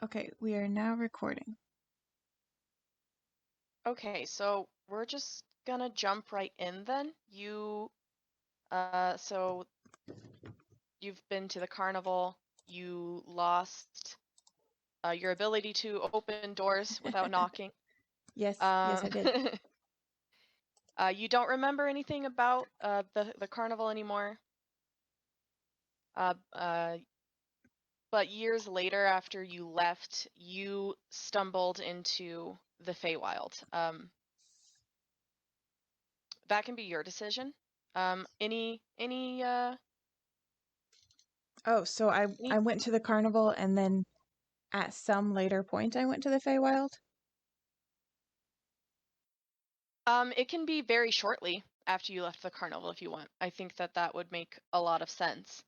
Okay, we are now recording. Okay, so we're just gonna jump right in then. So you've been to the carnival. You lost your ability to open doors without knocking. Yes, I Um, did. you don't remember anything about the carnival anymore. Uh, uh, but years later, after you left, you stumbled into the Feywild. That can be your decision. Any Oh, so I went to the carnival and then at some later point I went to the Feywild? It can be very shortly after you left the carnival if you want. I think that would make a lot of sense.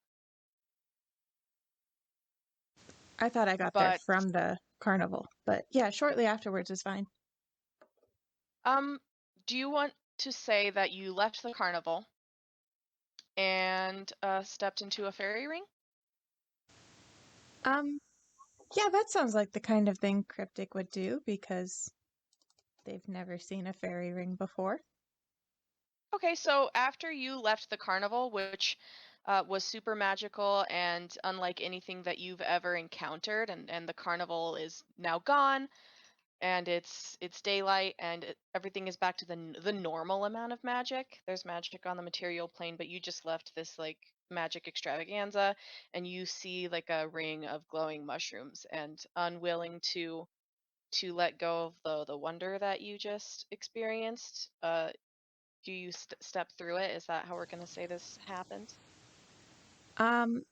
I thought I got there But from the carnival, but yeah, shortly afterwards is fine. um, do you want to say that you left the carnival and stepped into a fairy ring? Um, yeah, that sounds like the kind of thing Kriptic would do because they've never seen a fairy ring before. Okay, so after you left the carnival, which was super magical and unlike anything that you've ever encountered, and the carnival is now gone, and it's daylight and everything is back to the normal amount of magic. There's magic on the material plane, but you just left this like magic extravaganza and you see like a ring of glowing mushrooms and unwilling to let go of the wonder that you just experienced. Do you step through it? Is that how we're going to say this happened?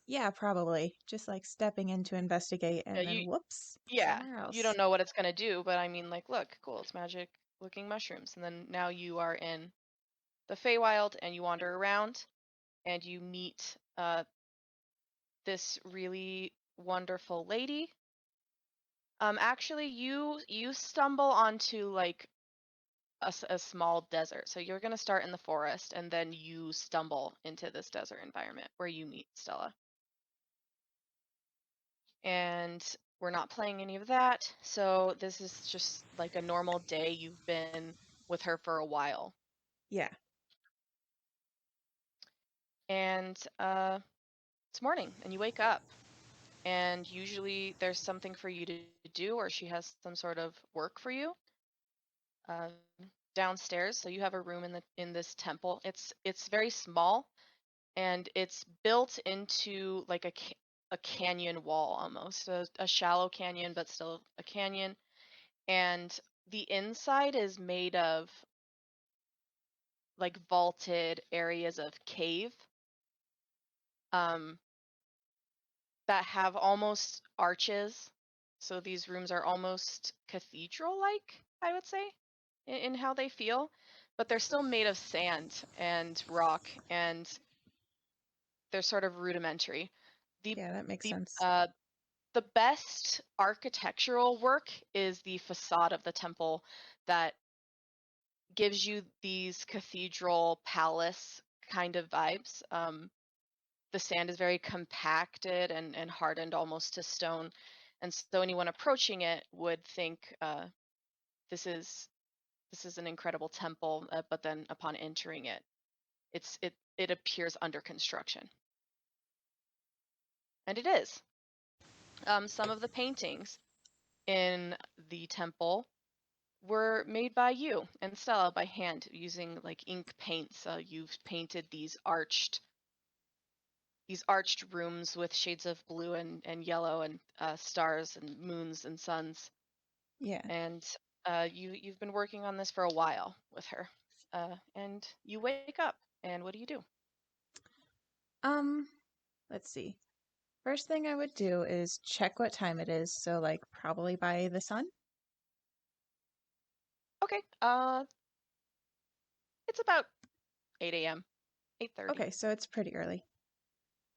Yeah, probably. Just like stepping in to investigate Yeah, and then you whoops, yeah, somewhere you don't else. know what it's going to do, but I mean like look, cool, it's magic looking mushrooms. And then now you are in the Feywild and you wander around and you meet this really wonderful lady. Actually, you stumble onto like a small desert. So you're gonna start in the forest and then you stumble into this desert environment where you meet Stella. And we're not playing any of that. So this is just like a normal day. You've been with her for a while. Yeah. And it's morning and you wake up. And usually there's something for you to do or she has some sort of work for you uh, downstairs. So you have a room in this temple. It's very small and it's built into like a canyon wall almost, a shallow canyon but still a canyon. And the inside is made of like vaulted areas of cave um, that have almost arches. So these rooms are almost cathedral-like, I would say, in how they feel, but they're still made of sand and rock, and they're sort of rudimentary. The Yeah, that makes the sense. uh, the best architectural work is the facade of the temple that gives you these cathedral palace kind of vibes. The sand is very compacted and hardened almost to stone. And so anyone approaching it would think this is this is an incredible temple, but then upon entering it, it appears under construction, and it is. Some of the paintings in the temple were made by you and Stella by hand using like ink paints. You've painted these arched rooms with shades of blue and yellow and stars and moons and suns. Yeah. And you've been working on this for a while with her. And you wake up, and what do you do? Um, let's see. First thing I would do is check what time it is, so like probably by the sun. Okay, it's about 8 a.m., 8:30. Okay, so it's pretty early.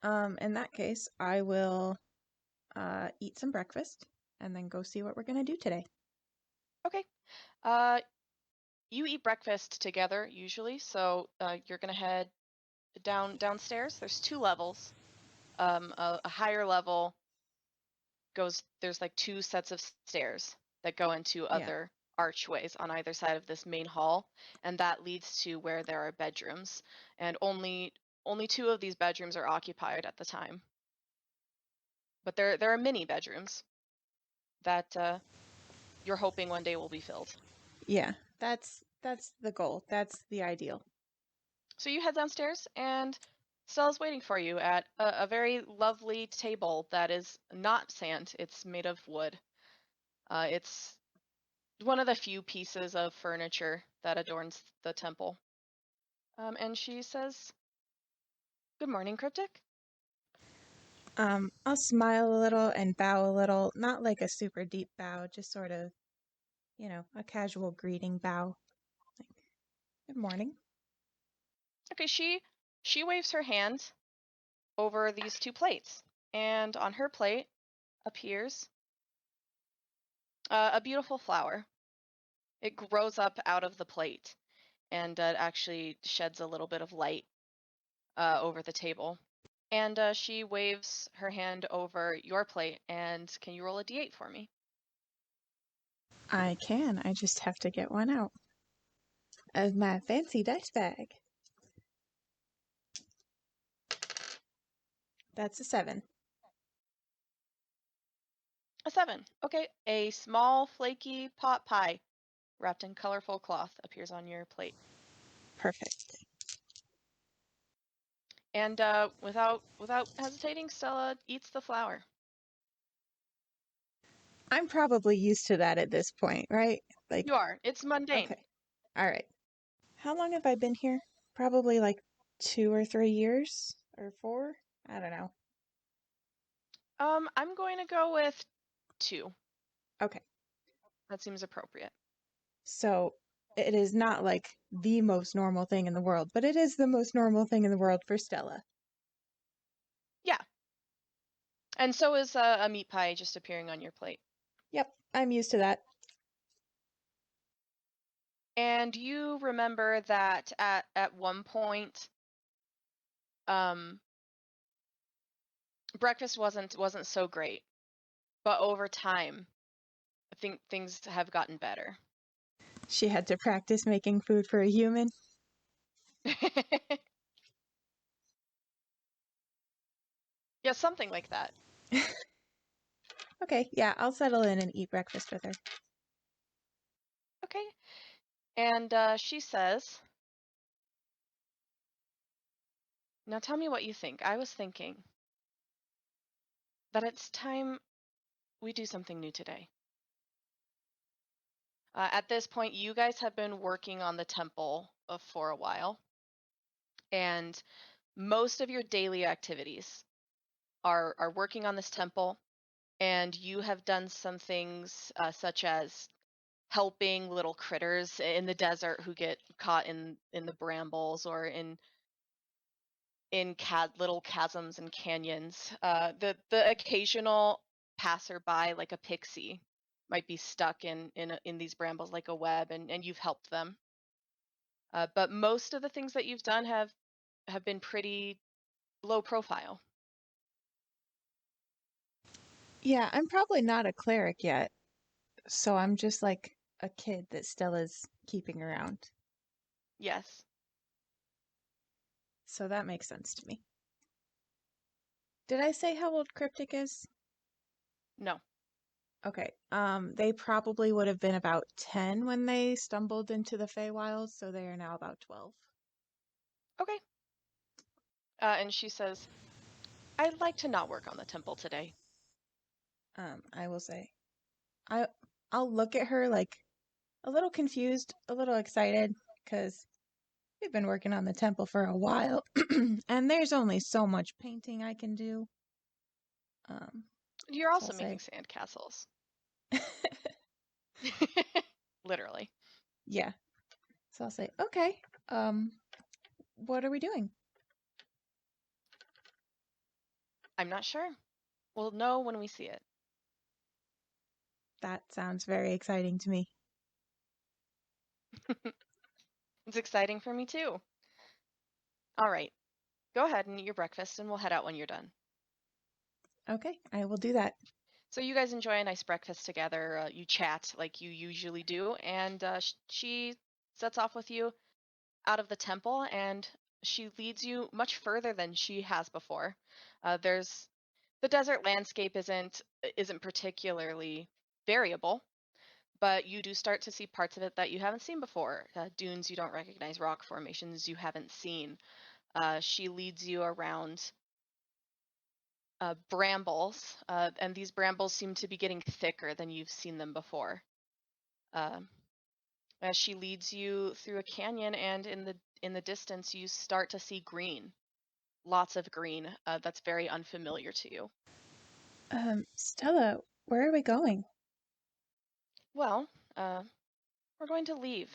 In that case, I will eat some breakfast and then go see what we're gonna do today. Okay, you eat breakfast together usually, so you're gonna head downstairs. There's two levels. A higher level there's like two sets of stairs that go into Yeah. other archways on either side of this main hall, and that leads to where there are bedrooms, and only two of these bedrooms are occupied at the time. But there are mini bedrooms that you're hoping one day will be filled. Yeah. That's the goal. That's the ideal. So you head downstairs, and Stella's waiting for you at a very lovely table that is not sand, it's made of wood. It's one of the few pieces of furniture that adorns the temple. And she says, "Good morning, Kriptic." I'll smile a little and bow a little, not like a super deep bow, just sort of, a casual greeting bow. Like, good morning. Okay, she waves her hand over these two plates, and on her plate appears a beautiful flower. It grows up out of the plate, and actually sheds a little bit of light over the table. And she waves her hand over your plate, and can you roll a d8 for me? I can. I just have to get one out of my fancy dice bag. That's a 7. A 7. Okay, a small flaky pot pie wrapped in colorful cloth appears on your plate. Perfect. And without hesitating, Stella eats the flower. I'm probably used to that at this point, right? Like, You are. It's mundane. okay. All right. How long have I been here? Probably like 2 or 3 years or 4. I don't know. I'm going to go with 2. Okay. That seems appropriate. So it is not like the most normal thing in the world, but it is the most normal thing in the world for Stella. Yeah. And so is a meat pie just appearing on your plate. Yep, I'm used to that. And you remember that at one point, um, breakfast wasn't so great, but over time, I think things have gotten better. She had to practice making food for a human. Yeah, something like that. Okay, yeah, I'll settle in and eat breakfast with her. Okay. And she says, "Now tell me what you think. I was thinking that it's time we do something new today." At this point, you guys have been working on the temple for a while, and most of your daily activities are working on this temple, and you have done some things such as helping little critters in the desert who get caught in the brambles or in little chasms and canyons. The occasional passerby, like a pixie, might be stuck in these brambles like a web, and you've helped them. But most of the things that you've done have been pretty low profile. Yeah, I'm probably not a cleric yet, so I'm just like a kid that Stella's keeping around. Yes. So that makes sense to me. Did I say how old Kriptic is? No. Okay. They probably would have been about 10 when they stumbled into the Feywilds, so they are now about 12. Okay. And she says, "I'd like to not work on the temple today." I will say. I I'll look at her like a little confused, a little excited, because we've been working on the temple for a while, and there's only so much painting I can do. Um, You're so I'll also making say, sandcastles. Literally. yeah. So I'll say, okay. Um, what are we doing? I'm not sure. We'll know when we see it. That sounds very exciting to me. It's exciting for me too. All right. Go ahead and eat your breakfast, and we'll head out when you're done. Okay, I will do that. So you guys enjoy a nice breakfast together. You chat like you usually do, and she sets off with you out of the temple, and she leads you much further than she has before. There's the desert landscape isn't particularly variable, but you do start to see parts of it that you haven't seen before. Dunes you don't recognize, rock formations you haven't seen. She leads you around brambles, and these brambles seem to be getting thicker than you've seen them before. Uh, as she leads you through a canyon, and in the distance, you start to see green, lots of green. That's very unfamiliar to you. Stella, where are we going? Well, we're going to leave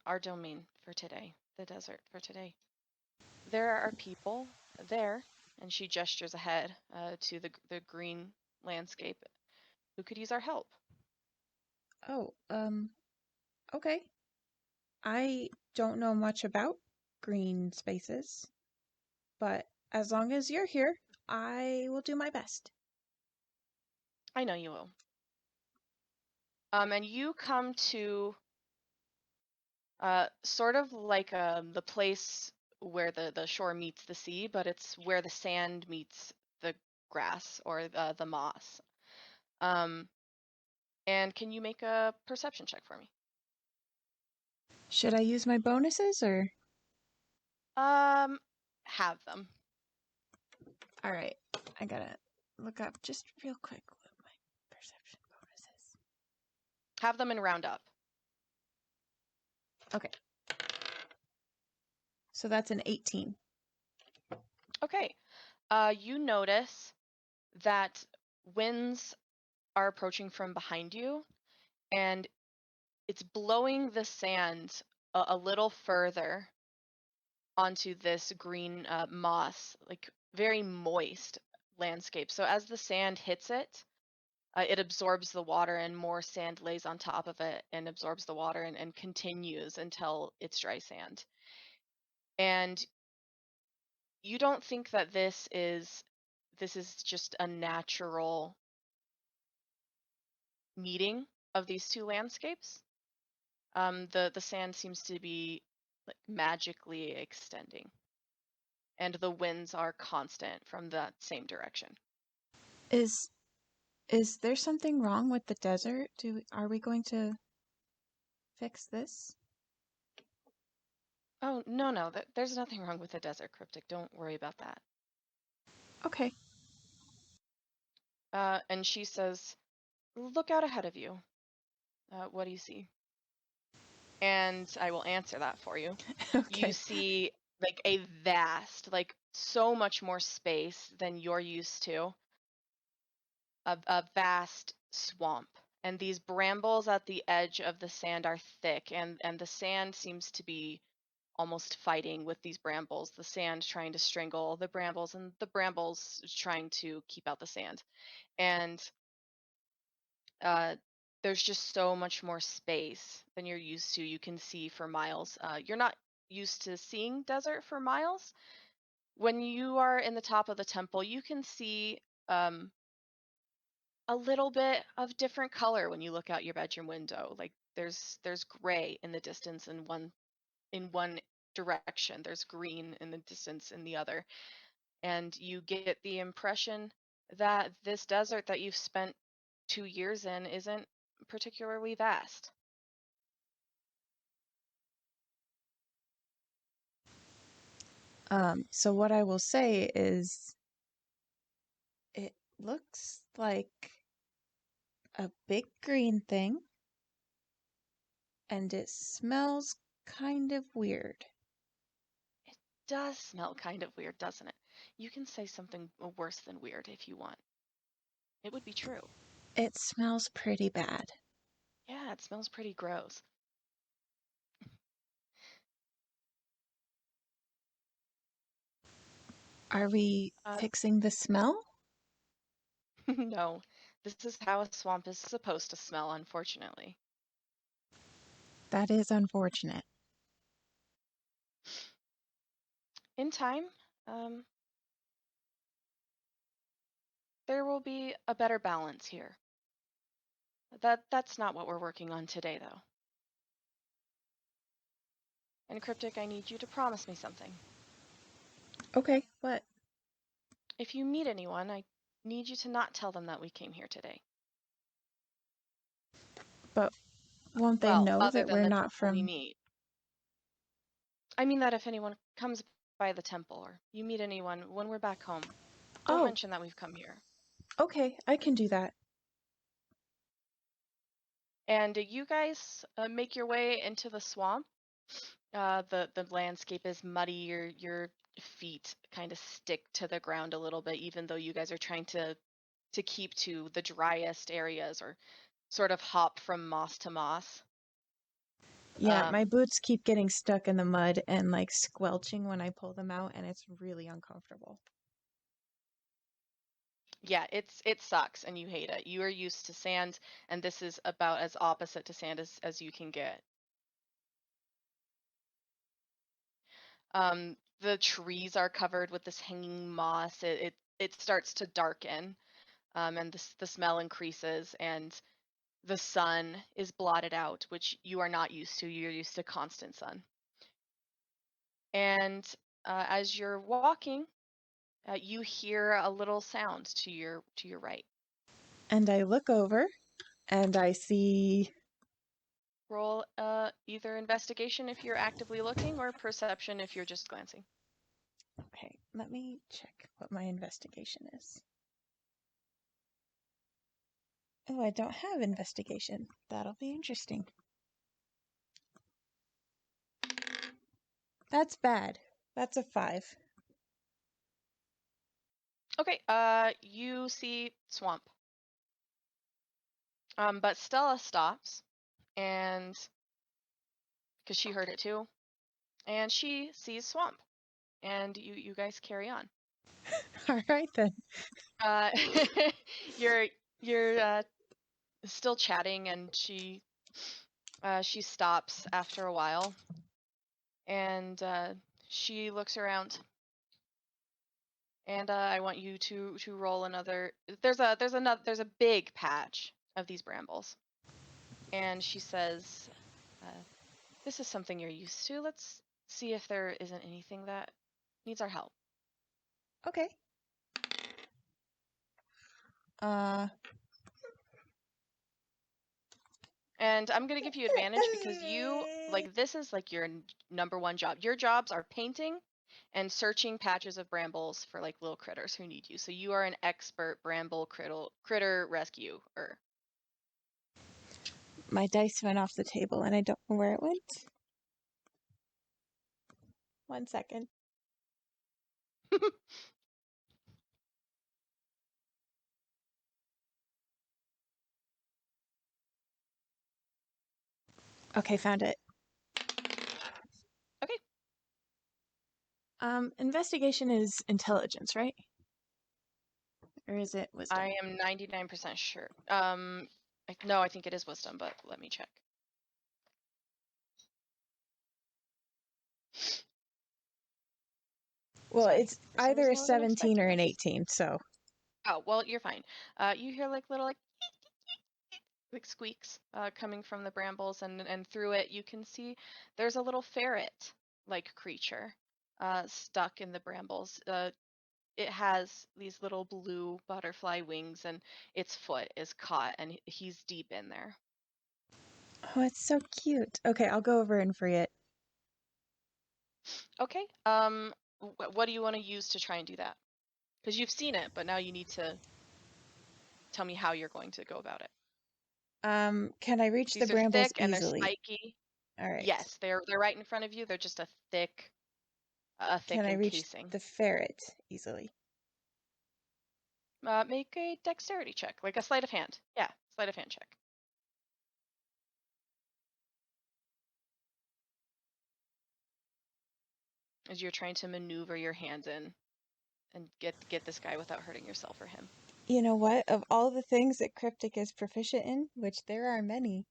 our domain for today, the desert for today. There are people there, and she gestures ahead to the green landscape who could use our help. Oh, okay. I don't know much about green spaces, but as long as you're here, I will do my best. I know you will. And you come to sort of like the place where the shore meets the sea, but it's where the sand meets the grass or the moss. Um, and can you make a perception check for me? Should I use my bonuses or? Um, have them. All right, I gotta look up just real quick what my perception bonus is. Have them and round up. Okay, so that's an 18. Okay. You notice that winds are approaching from behind you, and it's blowing the sand a little further onto this green moss, like very moist landscape. So as the sand hits it, it absorbs the water, and more sand lays on top of it and absorbs the water, and continues until it's dry sand. And you don't think that this is just a natural meeting of these two landscapes. The sand seems to be like magically extending, and the winds are constant from that same direction. Is is there something wrong with the desert? Are we going to fix this? Oh, no, no, there's nothing wrong with the desert, Cryptic. Don't worry about that. Okay. And she says, look out ahead of you. What do you see? And I will answer that for you. You Okay. see like a vast, like so much more space than you're used to, a vast swamp. And these brambles at the edge of the sand are thick, and the sand seems to be almost fighting with these brambles. The sand trying to strangle the brambles, and the brambles trying to keep out the sand. And uh, there's just so much more space than you're used to. You can see for miles. You're not used to seeing desert for miles. When you are in the top of the temple, you can see um, a little bit of different color when you look out your bedroom window. Like there's gray in the distance in one direction. There's green in the distance in the other. And you get the impression that this desert that you've spent 2 years in isn't particularly vast. So what I will say is it looks like a big green thing and it smells kind of weird. It does smell kind of weird, doesn't it? You can say something worse than weird if you want. It would be true. It smells pretty bad. Yeah, it smells pretty gross. Are we Uh, fixing the smell? no, this is how a swamp is supposed to smell, unfortunately. That is unfortunate. In time, um, there will be a better balance here. That's not what we're working on today, though. And Kriptic, I need you to promise me something. Okay, what? If you meet anyone, I need you to not tell them that we came here today. But won't they Well, know other that than we're the not people we from... meet. I mean that if anyone comes by the temple or you meet anyone when we're back home, don't Oh, mention that we've come here. okay, I can do that. And you guys make your way into the swamp. The landscape is muddy. Your feet kind of stick to the ground a little bit, even though you guys are trying to keep to the driest areas or sort of hop from moss to moss. Yeah, my boots keep getting stuck in the mud and like squelching when I pull them out, and it's really uncomfortable. Yeah, it sucks and you hate it. You are used to sand, and this is about as opposite to sand as you can get. The trees are covered with this hanging moss. It starts to darken, and the smell increases, and the sun is blotted out, which you are not used to. You're used to constant sun. And as you're walking, you hear a little sound to your right. And I look over and I see... Roll either investigation if you're actively looking or perception if you're just glancing. Okay, let me check what my investigation is. Oh, I don't have investigation. That'll be interesting. That's bad. That's a 5. Okay, you see swamp. But Stella stops, and because she heard it too, and she sees swamp, and you guys carry on. All right then. Uh, you're still chatting, and she stops after a while, and she looks around, and I want you to roll another. There's a big patch of these brambles, and she says, "This is something you're used to. Let's see if there isn't anything that needs our help." Okay. Uh, And I'm gonna give you advantage because this is like your number one job. Your jobs are painting and searching patches of brambles for like little critters who need you. So you are an expert bramble critter rescuer. my dice went off the table and I don't know where it went. 1 second. Okay, found it. Okay. Investigation is intelligence, right? Or is it wisdom? I am 99% sure. No, I think it is wisdom, but let me check. Well, Sorry. it's For some either reason a I wasn't 17 or expecting an this. 18, so... Oh, well, you're fine. You hear like little like squeaks coming from the brambles, and through it you can see there's a little ferret like creature stuck in the brambles. It has these little blue butterfly wings, and its foot is caught, and he's deep in there. Oh, it's so cute. Okay, I'll go over and free it. Okay. What do you want to use to try and do that? Because you've seen it, but now you need to tell me how you're going to go about it. Can I reach the These are brambles thick and they're easily? spiky. All right. Yes, they're right in front of you. They're just a thick Can I reach encasing. the ferret easily? Make a dexterity check, like a sleight of hand. Yeah, sleight of hand check. As you're trying to maneuver your hands in and get this guy without hurting yourself or him. You know what? Of all the things that Kriptic is proficient in, which there are many,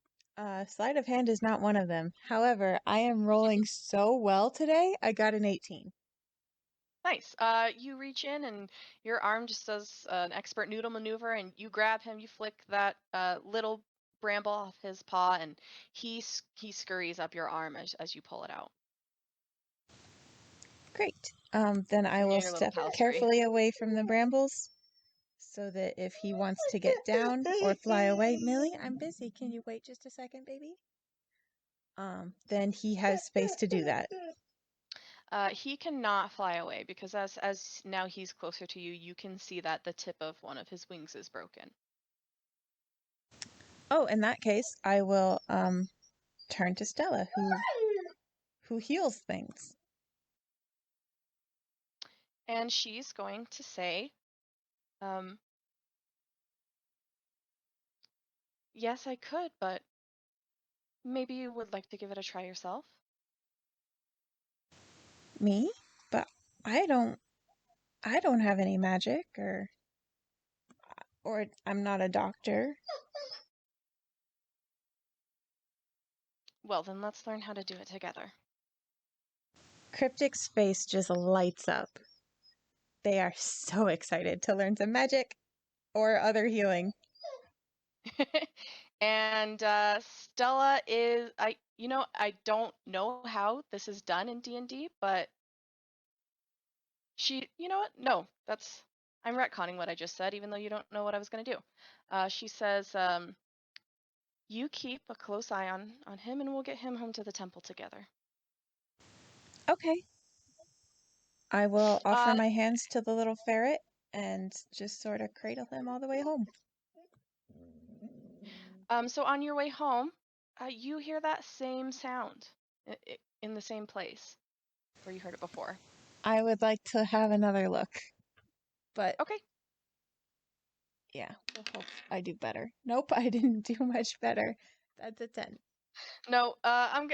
sleight of hand is not one of them. However, I am rolling so well today, I got an 18. Nice. You reach in and your arm just does an expert noodle maneuver, and you grab him. You flick that little bramble off his paw, and he scurries up your arm as you pull it out. Great. Then I And will your little step pal's free. carefully away from the brambles so that if he wants to get down or fly away, Millie, I'm busy. Can you wait just a second, baby? Then he has space to do that. He cannot fly away because as now he's closer to you, you can see that the tip of one of his wings is broken. Oh, in that case, I will turn to Stella, who heals things. And she's going to say, um, yes, I could, but maybe you would like to give it a try yourself. Me? But I don't have any magic or I'm not a doctor. Well, then let's learn how to do it together. Kriptic's face just lights up. They are so excited to learn some magic or other healing. And Stella is I don't know how this is done in D&D, but you know what? No, I'm retconning what I just said, even though you don't know what I was going to do. She says, you keep a close eye on him, and we'll get him home to the temple together. Okay. I will offer Uh, my hands to the little ferret and just sort of cradle him all the way home. so on your way home, you hear that same sound in the same place where you heard it before. I would like to have another look, but Okay. yeah, we'll hope I do better. Nope, I didn't do much better. That's a 10. No, I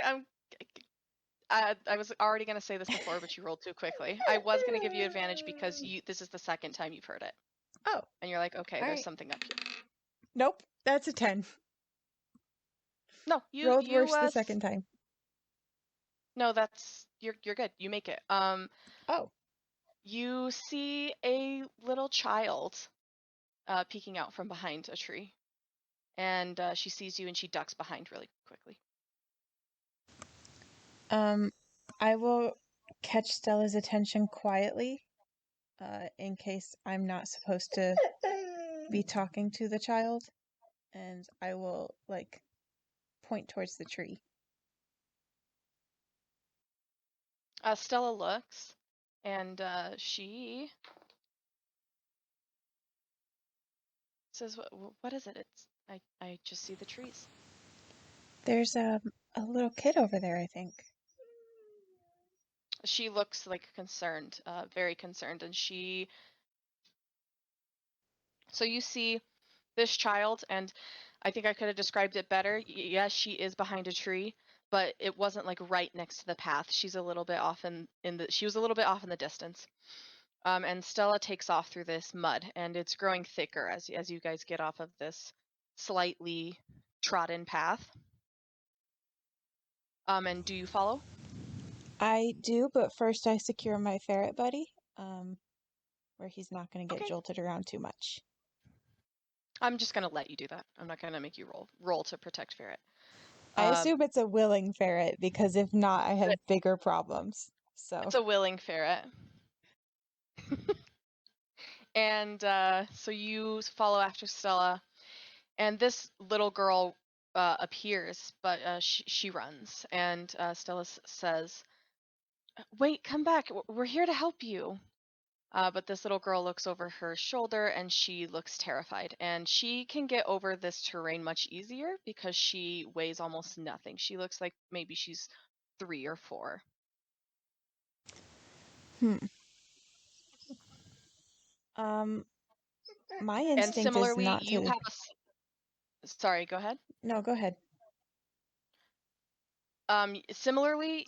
was already going to say this before, but you rolled too quickly. I was going to give you advantage because this is the second time you've heard it. Oh, And you're like, okay, all there's right. something up here. Nope, that's a 10. No, Rolled worse the second time. no, you're good. You make it. Oh, You see a little child peeking out from behind a tree. And she sees you and she ducks behind really quickly. I will catch Stella's attention quietly, in case I'm not supposed to be talking to the child, and I will point towards the tree. Stella looks, and she says, "What is it? I just see the trees." There's a little kid over there, I think. She looks like concerned, very concerned, and so you see this child, and I think I could have described it better. Yes, she is behind a tree, but it wasn't like right next to the path. She's a little bit off she was a little bit off in the distance. And Stella takes off through this mud, and it's growing thicker as you guys get off of this slightly trodden path. And do you follow? I do, but first I secure my ferret buddy, where he's not going to get Okay. jolted around too much. I'm just gonna let you do that. I'm not gonna make you roll to protect Ferret. I Um, assume it's a willing ferret, because if not, I have bigger problems. So it's a willing ferret. And so you follow after Stella, and this little girl appears, but she runs, and Stella says, "Wait, come back. We're here to help you." But this little girl looks over her shoulder and she looks terrified. And she can get over this terrain much easier because she weighs almost nothing. She looks like maybe she's 3 or 4. Hmm. My And instinct is similarly, not you to. have sorry, go ahead. No, go ahead. Similarly,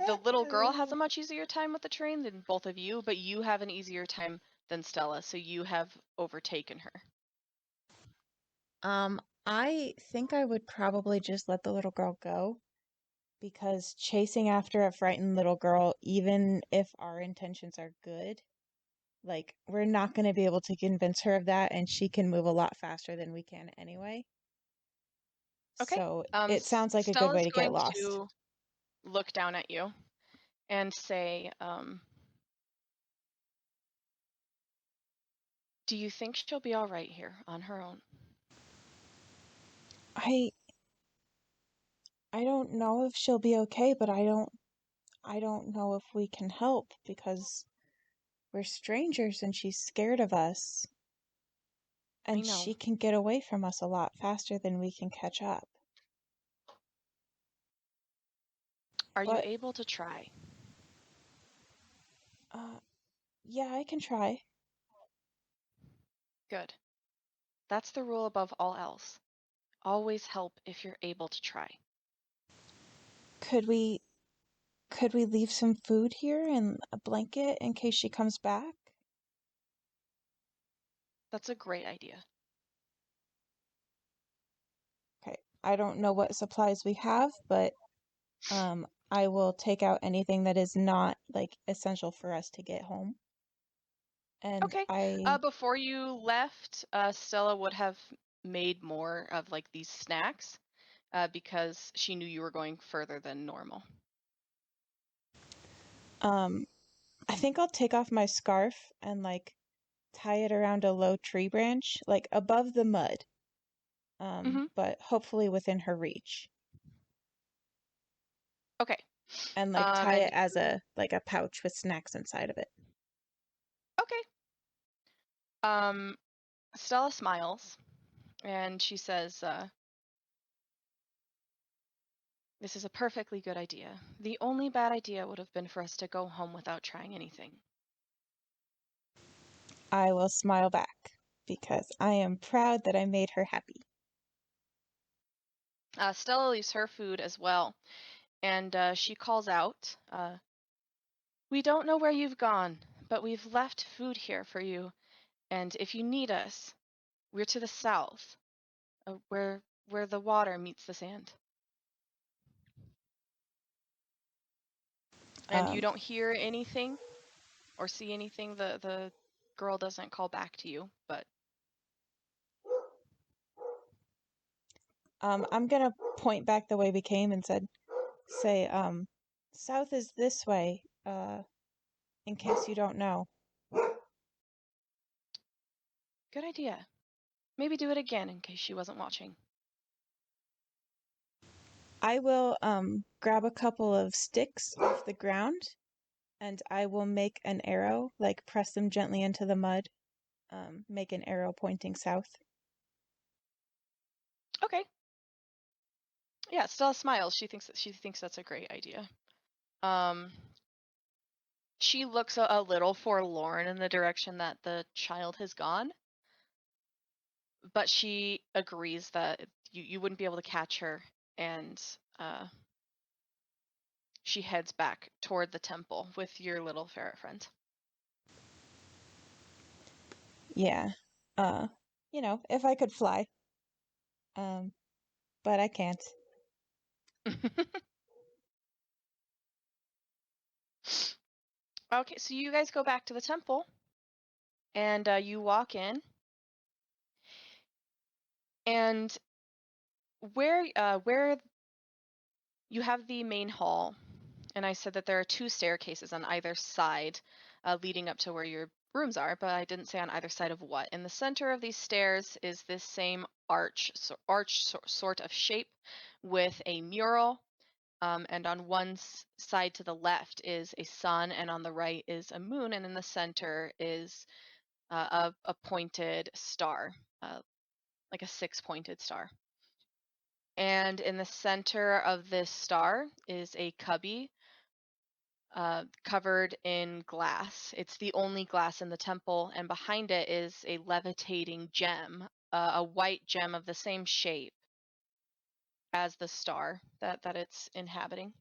the little girl has a much easier time with the terrain than both of you, but you have an easier time than Stella, so you have overtaken her. I think I would probably just let the little girl go, because chasing after a frightened little girl, even if our intentions are good, like we're not going to be able to convince her of that, and she can move a lot faster than we can anyway. Okay. So it sounds like a good way Stella's to get going lost. to look down at you and say, do you think she'll be all right here on her own? I I don't know if she'll be okay, but I don't know if we can help because we're strangers and she's scared of us I and know. she can get away from us a lot faster than we can catch up. Are you But able to try? uh yeah, I can try. Good. That's the rule above all else. Always help if you're able to try. Could we leave some food here and a blanket in case she comes back? That's a great idea. Okay. I don't know what supplies we have, but I will take out anything that is not like essential for us to get home. And Okay. I Before you left, Stella would have made more of like these snacks because she knew you were going further than normal. um I think I'll take off my scarf and like tie it around a low tree branch, like above the mud, Mm-hmm. but hopefully within her reach. Okay. And like tie And it as a like a pouch with snacks inside of it. okay. Um, Stella smiles and she says, "This is a perfectly good idea. The only bad idea would have been for us to go home without trying anything." I will smile back because I am proud that I made her happy. Stella leaves her food as well, and she calls out, "We don't know where you've gone, but we've left food here for you, and if you need us, we're to the south, where the water meets the sand." And you Um, don't hear anything or see anything. The girl doesn't call back to you, but I'm gonna point back the way we came and say, south is this way, in case you don't know. good idea. Maybe do it again in case she wasn't watching. I will, grab a couple of sticks off the ground and I will make an arrow, like press them gently into the mud, make an arrow pointing south. Okay. Yeah, Stella smiles. She thinks that's a great idea. Um, she looks a little forlorn in the direction that the child has gone, but she agrees that you wouldn't be able to catch her, and uh, she heads back toward the temple with your little ferret friend. Yeah. Uh, if I could fly. Um, but I can't. Okay, so you guys go back to the temple, and you walk in, and where you have the main hall, and I said that there are two staircases on either side, leading up to where your rooms are, but I didn't say on either side of what. In the center of these stairs is this same sort of shape with a mural. And on one side to the left is a sun, and on the right is a moon, and in the center is a pointed star, like a six-pointed star. And in the center of this star is a cubby covered in glass. It's the only glass in the temple, and behind it is a levitating gem, a white gem of the same shape as the star that it's inhabiting.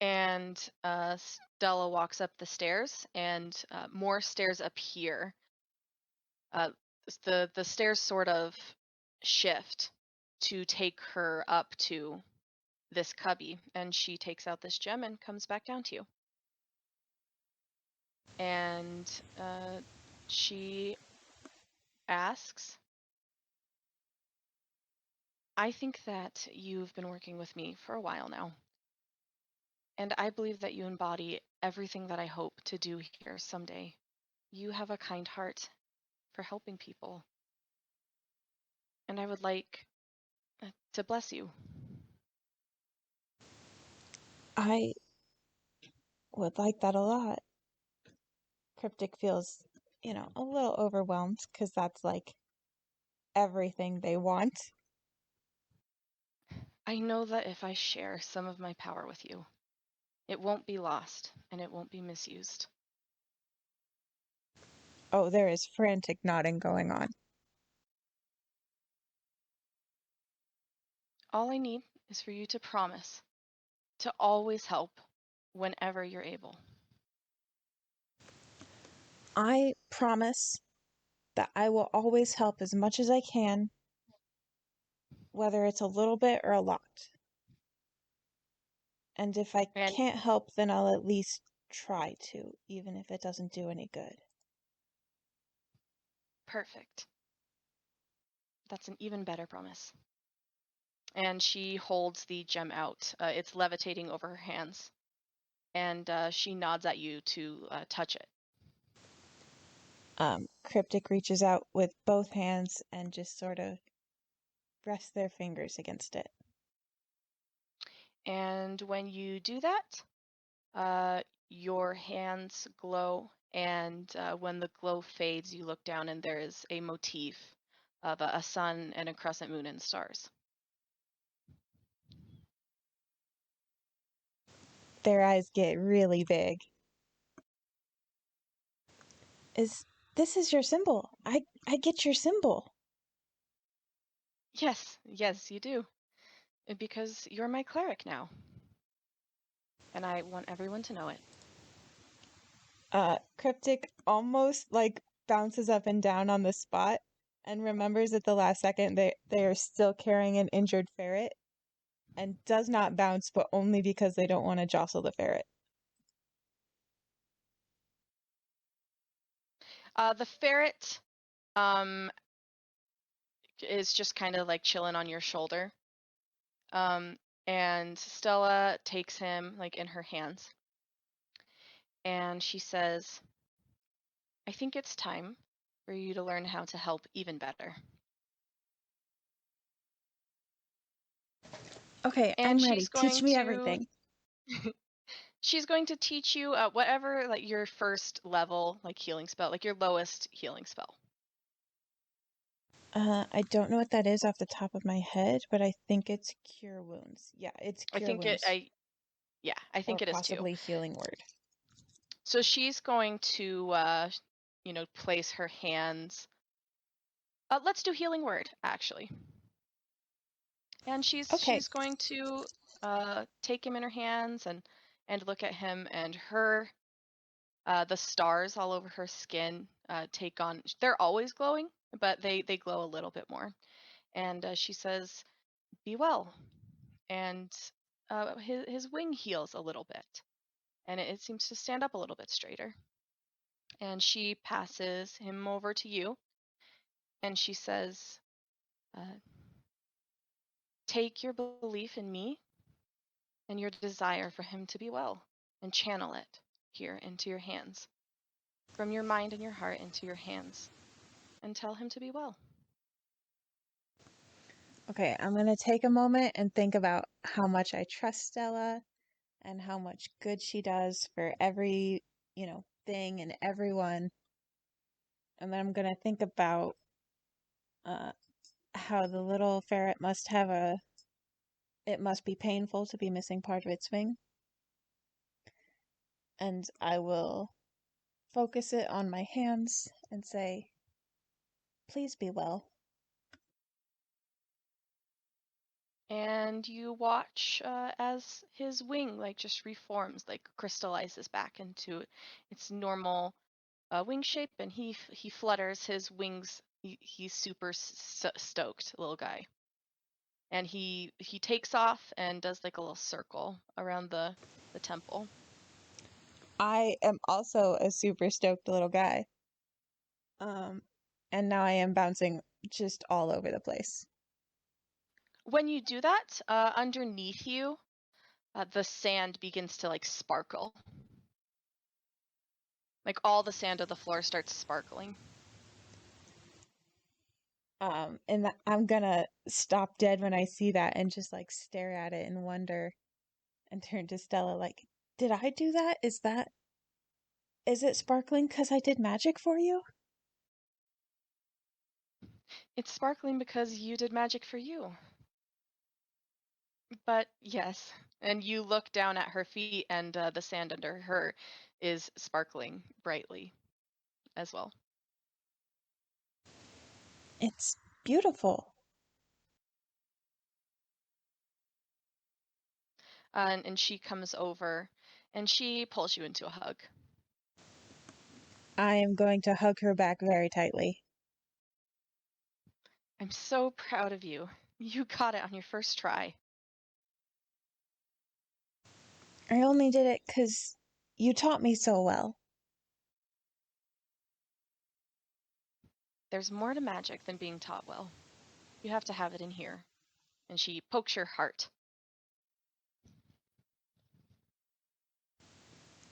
And Stella walks up the stairs, and more stairs appear. Uh, the stairs sort of shift to take her up to this cubby, and she takes out this gem and comes back down to you. And she asks, I think that you've been working with me for a while now, and I believe that you embody everything that I hope to do here someday. You have a kind heart for helping people, and I would like to bless you. I would like that a lot. Cryptic feels, a little overwhelmed because that's like everything they want. I know that if I share some of my power with you, it won't be lost and it won't be misused. Oh, there is frantic nodding going on. All I need is for you to promise to always help whenever you're able. I promise that I will always help as much as I can, whether it's a little bit or a lot. And if I And can't help, then I'll at least try to, even if it doesn't do any good. perfect. That's an even better promise. And she holds the gem out. It's levitating over her hands. And she nods at you to touch it. Cryptic reaches out with both hands and just sort of rests their fingers against it. And when you do that, your hands glow. And when the glow fades, you look down and there is a motif of a sun and a crescent moon and stars. Their eyes get really big. This is your symbol? I get your symbol. Yes, you do. Because you're my cleric now. And I want everyone to know it. Cryptic almost like bounces up and down on the spot and remembers at the last second they are still carrying an injured ferret and does not bounce, but only because they don't want to jostle the ferret. The ferret um, is just kind of like chilling on your shoulder. Um, and Stella takes him like in her hands. And she says, I think it's time for you to learn how to help even better. Okay, And I'm ready. Teach me everything. she's going to teach you whatever like your first level like healing spell, like your lowest healing spell. I don't know what that is off the top of my head, but I think it's Cure Wounds. Yeah, it's I Cure think it Wounds. I Yeah, I Or think it is too. possibly Healing Word. So she's going to place her hands. Let's do healing word actually. And Okay, she's going to take him in her hands and look at him, and her the stars all over her skin take on. They're always glowing, but they glow a little bit more. And she says, "Be well." And his wing heals a little bit, and it seems to stand up a little bit straighter. And she passes him over to you, and she says, uh, "Take your belief in me and your desire for him to be well, and channel it here into your hands, from your mind and your heart into your hands, and tell him to be well." okay, I'm gonna take a moment and think about how much I trust Stella and how much good she does for every, thing and everyone. And then I'm gonna think about uh, how the little ferret it must be painful to be missing part of its wing. And I will focus it on my hands and say, please be well. And you watch as his wing like just reforms, like crystallizes back into its normal wing shape, and he flutters his wings. He's super stoked, little guy. and he takes off and does like a little circle around the temple. I am also a super stoked little guy. And now I am bouncing just all over the place. When you do that, underneath you, the sand begins to like sparkle. Like all the sand of the floor starts sparkling. And I'm gonna stop dead when I see that and just like stare at it in wonder and turn to Stella like, did I do that? Is it sparkling because I did magic for you? It's sparkling because you did magic for you. But yes, and you look down at her feet, and the sand under her is sparkling brightly as well. It's beautiful. And she comes over and she pulls you into a hug. I am going to hug her back very tightly. I'm so proud of you. You got it on your first try. I only did it because you taught me so well. There's more to magic than being taught well. You have to have it in here. And she pokes your heart.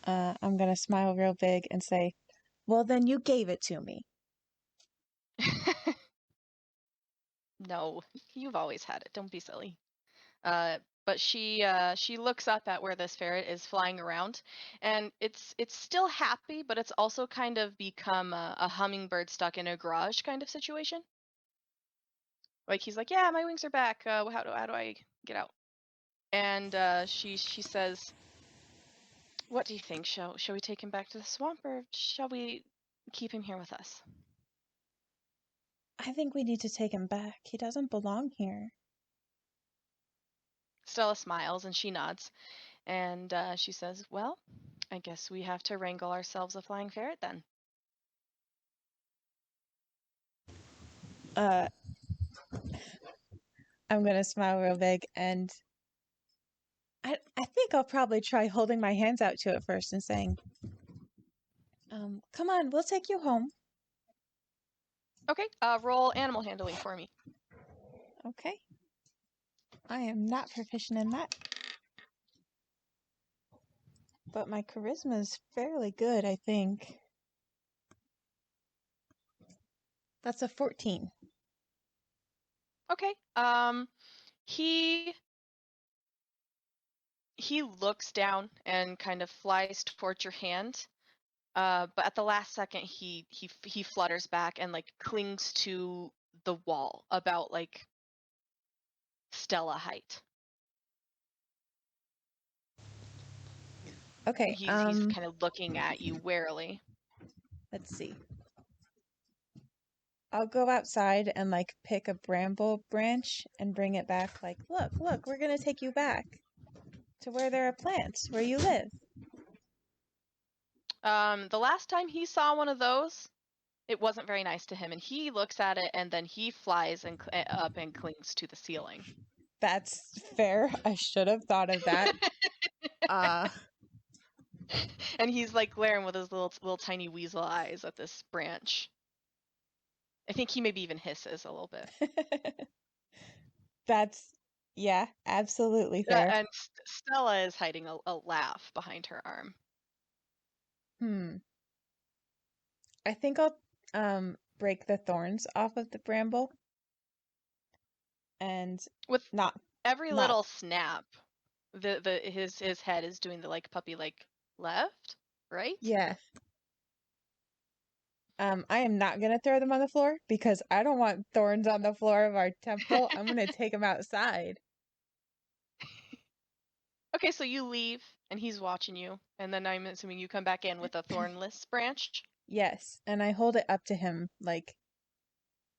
I'm gonna smile real big and say, well, then you gave it to me. No, you've always had it. Don't be silly. But she looks up at where this ferret is flying around, and it's still happy, but it's also kind of become a hummingbird stuck in a garage kind of situation. Like he's like, yeah, my wings are back. How do I get out? And she says, what do you think? Shall we take him back to the swamp, or shall we keep him here with us? I think we need to take him back. He doesn't belong here. Stella smiles and she nods, and she says, well, I guess we have to wrangle ourselves a flying ferret then. Uh, I'm gonna smile real big and I think I'll probably try holding my hands out to it first and saying, come on, we'll take you home. Okay, roll animal handling for me. Okay. I am not proficient in that. But my charisma is fairly good, I think. That's a 14. Okay. He he looks down and kind of flies towards your hand. But at the last second, he flutters back and like clings to the wall about like Stella height. Okay, He's kind of looking at you warily. let's see. I'll go outside and like pick a bramble branch and bring it back like, look, we're gonna take you back to where there are plants, where you live. The last time he saw one of those, it wasn't very nice to him, and he looks at it and then he flies and up and clings to the ceiling. That's fair. I should have thought of that. Uh, And he's like glaring with his little tiny weasel eyes at this branch. I think he maybe even hisses a little bit. that's, yeah, absolutely fair. And Stella is hiding a laugh behind her arm. Hmm. I think I'll break the thorns off of the bramble and With not every not little snap, his head is doing the like puppy like left, right? yeah. I am not gonna throw them on the floor because I don't want thorns on the floor of our temple. I'm gonna take them outside. Okay, so you leave and he's watching you, and then I'm assuming you come back in with a thornless branch. Yes, and I hold it up to him like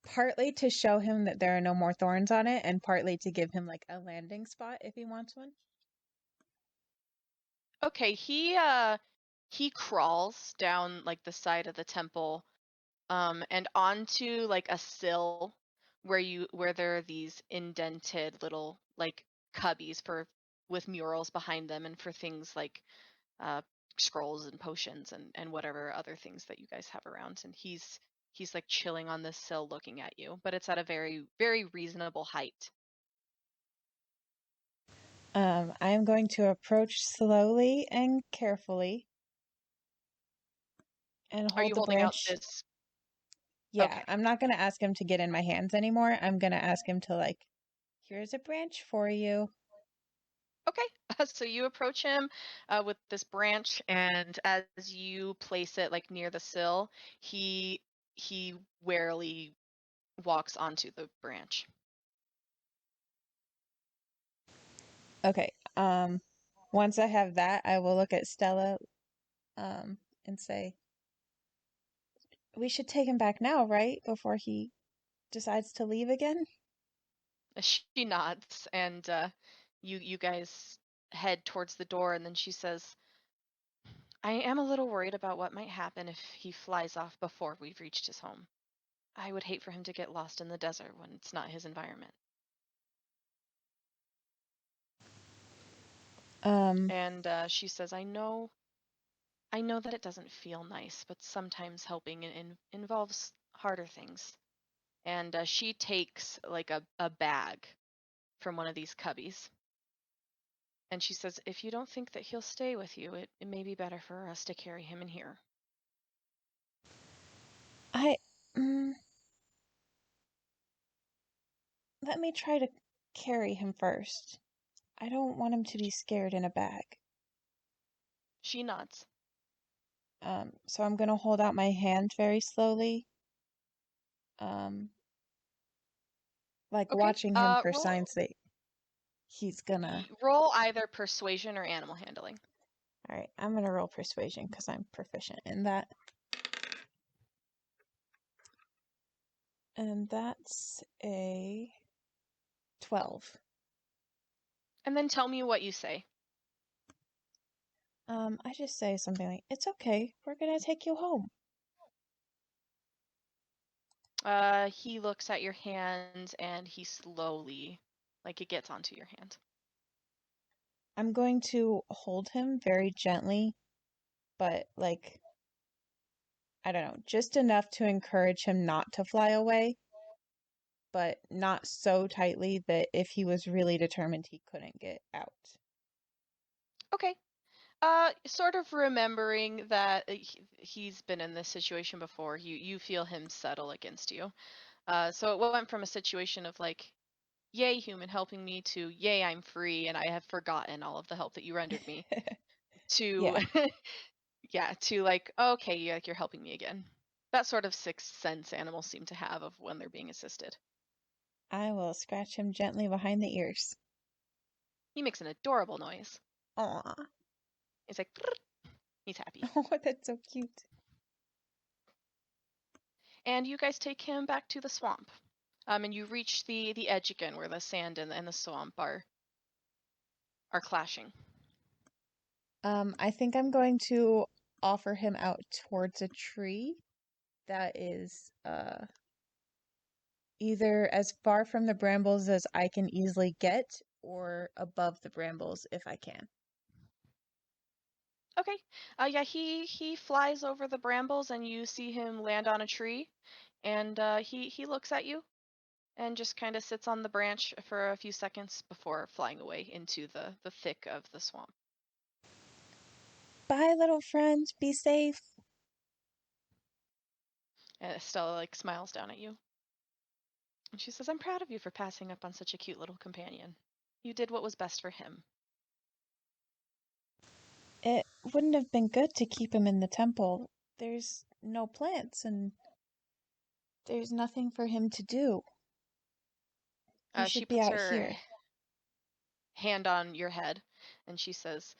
partly to show him that there are no more thorns on it and partly to give him like a landing spot if he wants one. Okay, he crawls down like the side of the temple and onto like a sill where there are these indented little like cubbies for with murals behind them and for things like uh, scrolls and potions and whatever other things that you guys have around. And he's like chilling on this sill looking at you, but it's at a very, very reasonable height. I'm going to approach slowly and carefully and Are hold you the holding out branch. this? Yeah, Okay. I'm not going to ask him to get in my hands anymore. I'm going to ask him to, like, here's a branch for you. Okay. So you approach him with this branch, and as you place it like near the sill, he he warily walks onto the branch. Okay. Once I have that, I will look at Stella, um, and say, we should take him back now, right? Before he decides to leave again? She nods, and you guys head towards the door, and then she says, "I am a little worried about what might happen if he flies off before we've reached his home. I would hate for him to get lost in the desert when it's not his environment." Um, And she says, I know that it doesn't feel nice, but sometimes helping involves harder things." And she takes like a bag from one of these cubbies. And she says, if you don't think that he'll stay with you, it may be better for us to carry him in here. I, mm, let me try to carry him first. I don't want him to be scared in a bag. She nods. So I'm gonna hold out my hand very slowly, um, like Okay. watching him for Roll signs that he's gonna. roll either persuasion or animal handling. All right, I'm gonna roll persuasion because I'm proficient in that. And that's a 12. And then tell me what you say. I just say something like, "It's okay, we're gonna take you home." He looks at your hand and he slowly, like it gets onto your hand. I'm going to hold him very gently, but like, I don't know, just enough to encourage him not to fly away, but not so tightly that if he was really determined, he couldn't get out. Okay. Sort of remembering that he's been in this situation before, you feel him settle against you. So it went from a situation of like, yay, human helping me, to yay, I'm free and I have forgotten all of the help that you rendered me, to Yeah, yeah, to like, okay, yeah, like you're helping me again. That sort of sixth sense animals seem to have of when they're being assisted. I will scratch him gently behind the ears. He makes an adorable noise. Aw, He's like, he's happy. oh, that's so cute. And you guys take him back to the swamp. And you reach the edge again where the sand and the swamp are clashing. I think I'm going to offer him out towards a tree that is either as far from the brambles as I can easily get or above the brambles if I can. Okay. Yeah, he flies over the brambles and you see him land on a tree, and he looks at you and just kind of sits on the branch for a few seconds before flying away into the thick of the swamp. Bye, little friend. Be safe. And Stella like smiles down at you. And she says, "I'm proud of you for passing up on such a cute little companion. You did what was best for him." It wouldn't have been good to keep him in the temple. There's no plants and there's nothing for him to do. He She should be puts out her here. hand on your head and she says,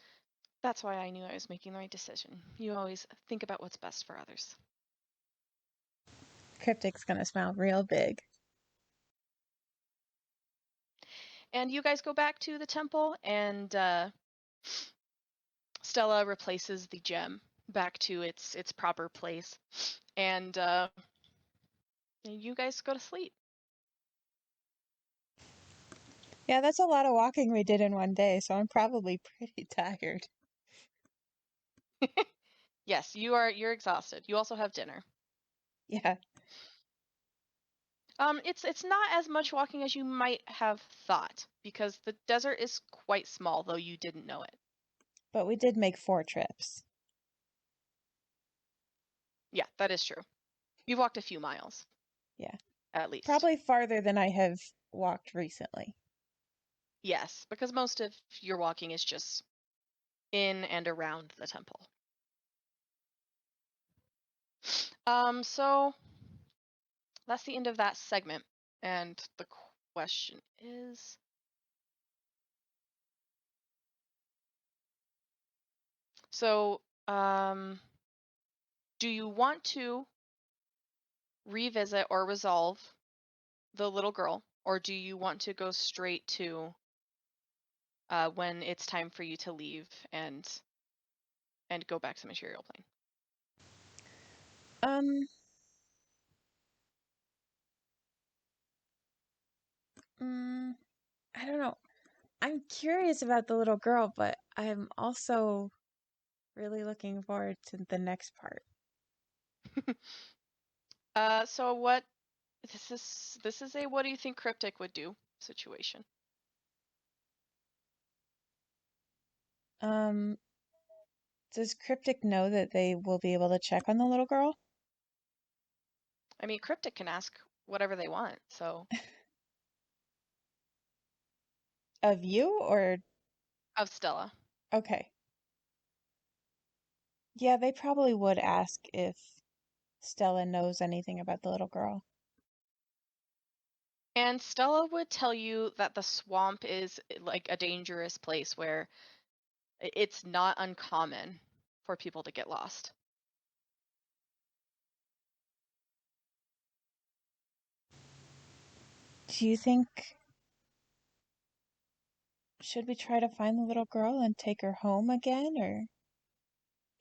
"That's why I knew I was making the right decision. You always think about what's best for others." Kriptic's gonna smile real big. And you guys go back to the temple, and Stella replaces the gem back to its proper place, and you guys go to sleep. Yeah, that's a lot of walking we did in one day, so I'm probably pretty tired. Yes, you're exhausted. You also have dinner. Yeah, It's not as much walking as you might have thought because the desert is quite small, though you didn't know it. but we did make 4 trips. Yeah, that is true. You've walked a few miles, Yeah, at least. probably farther than I have walked recently. Yes, because most of your walking is just in and around the temple. So that's the end of that segment. And the question is, so, do you want to revisit or resolve the little girl, or do you want to go straight to when it's time for you to leave and go back to material plane? Um, mm, I don't know. I'm curious about the little girl, but I'm also really looking forward to the next part. So what this is a what do you think Kriptic would do situation. Um, does Kriptic know that they will be able to check on the little girl? I mean, Kriptic can ask whatever they want, so Of you or of Stella. okay. Yeah, they probably would ask if Stella knows anything about the little girl. And Stella would tell you that the swamp is like a dangerous place where it's not uncommon for people to get lost. Do you think should we try to find the little girl and take her home again or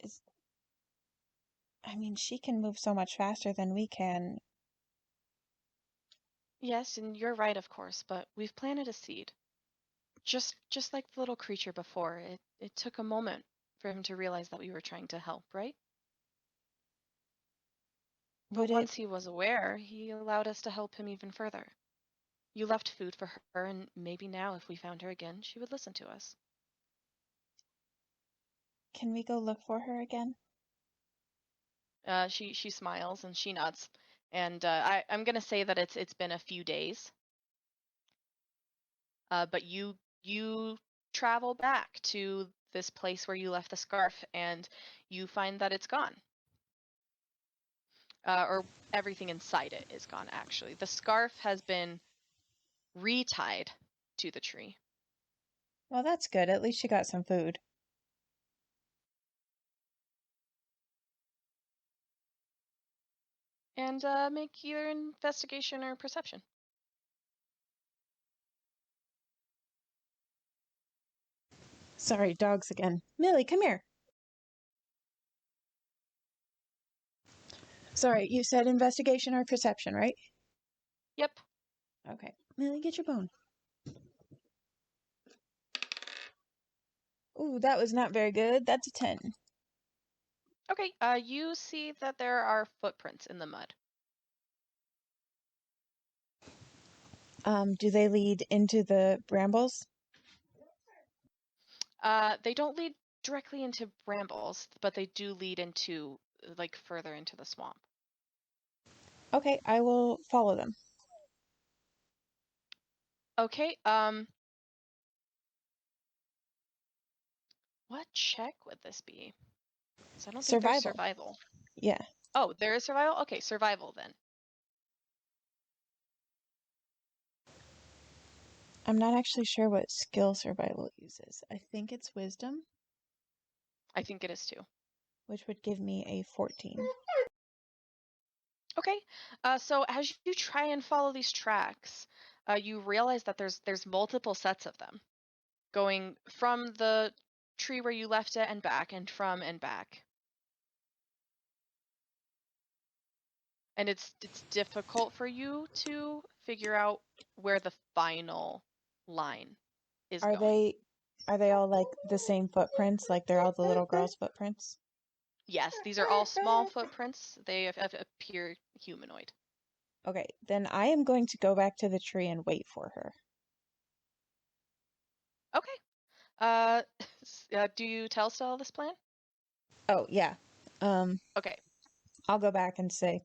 is I mean, she can move so much faster than we can. Yes, and you're right, of course, but we've planted a seed. Just like the little creature before, it took a moment for him to realize that we were trying to help, right? But Would it once he was aware, he allowed us to help him even further. You left food for her, and maybe now, if we found her again, she would listen to us. can we go look for her again? She smiles and she nods, and I'm gonna say that it's been a few days. But you travel back to this place where you left the scarf, and you find that it's gone, or everything inside it is gone. Actually, the scarf has been retied to the tree, Well, that's good. At least she got some food. and make either investigation or perception. Sorry, dogs again. Millie, come here. Sorry, you said investigation or perception, right? Yep. Okay. Millie, get your bone. Ooh, that was not very good. That's a 10. Okay. You see that there are footprints in the mud. Do they lead into the brambles? They don't lead directly into brambles, but they do lead into like further into the swamp. Okay, I will follow them. Okay. What check would this be? So I don't think there's Survival. survival. Yeah. Oh, there is survival? Okay, survival then. I'm not actually sure what skill survival uses. I think it's wisdom, I think it is too. which would give me a 14. Okay, so as you try and follow these tracks, you realize that there's multiple sets of them going from the tree where you left it and back and from and back. And it's difficult for you to figure out where the final line is Are going. they all like the same footprints? Like they're all the little girl's footprints? Yes, these are all small footprints. They appear humanoid. Okay, then I am going to go back to the tree and wait for her. Okay. Do you tell Stella this plan? Oh, yeah. Um, Okay. I'll go back and say,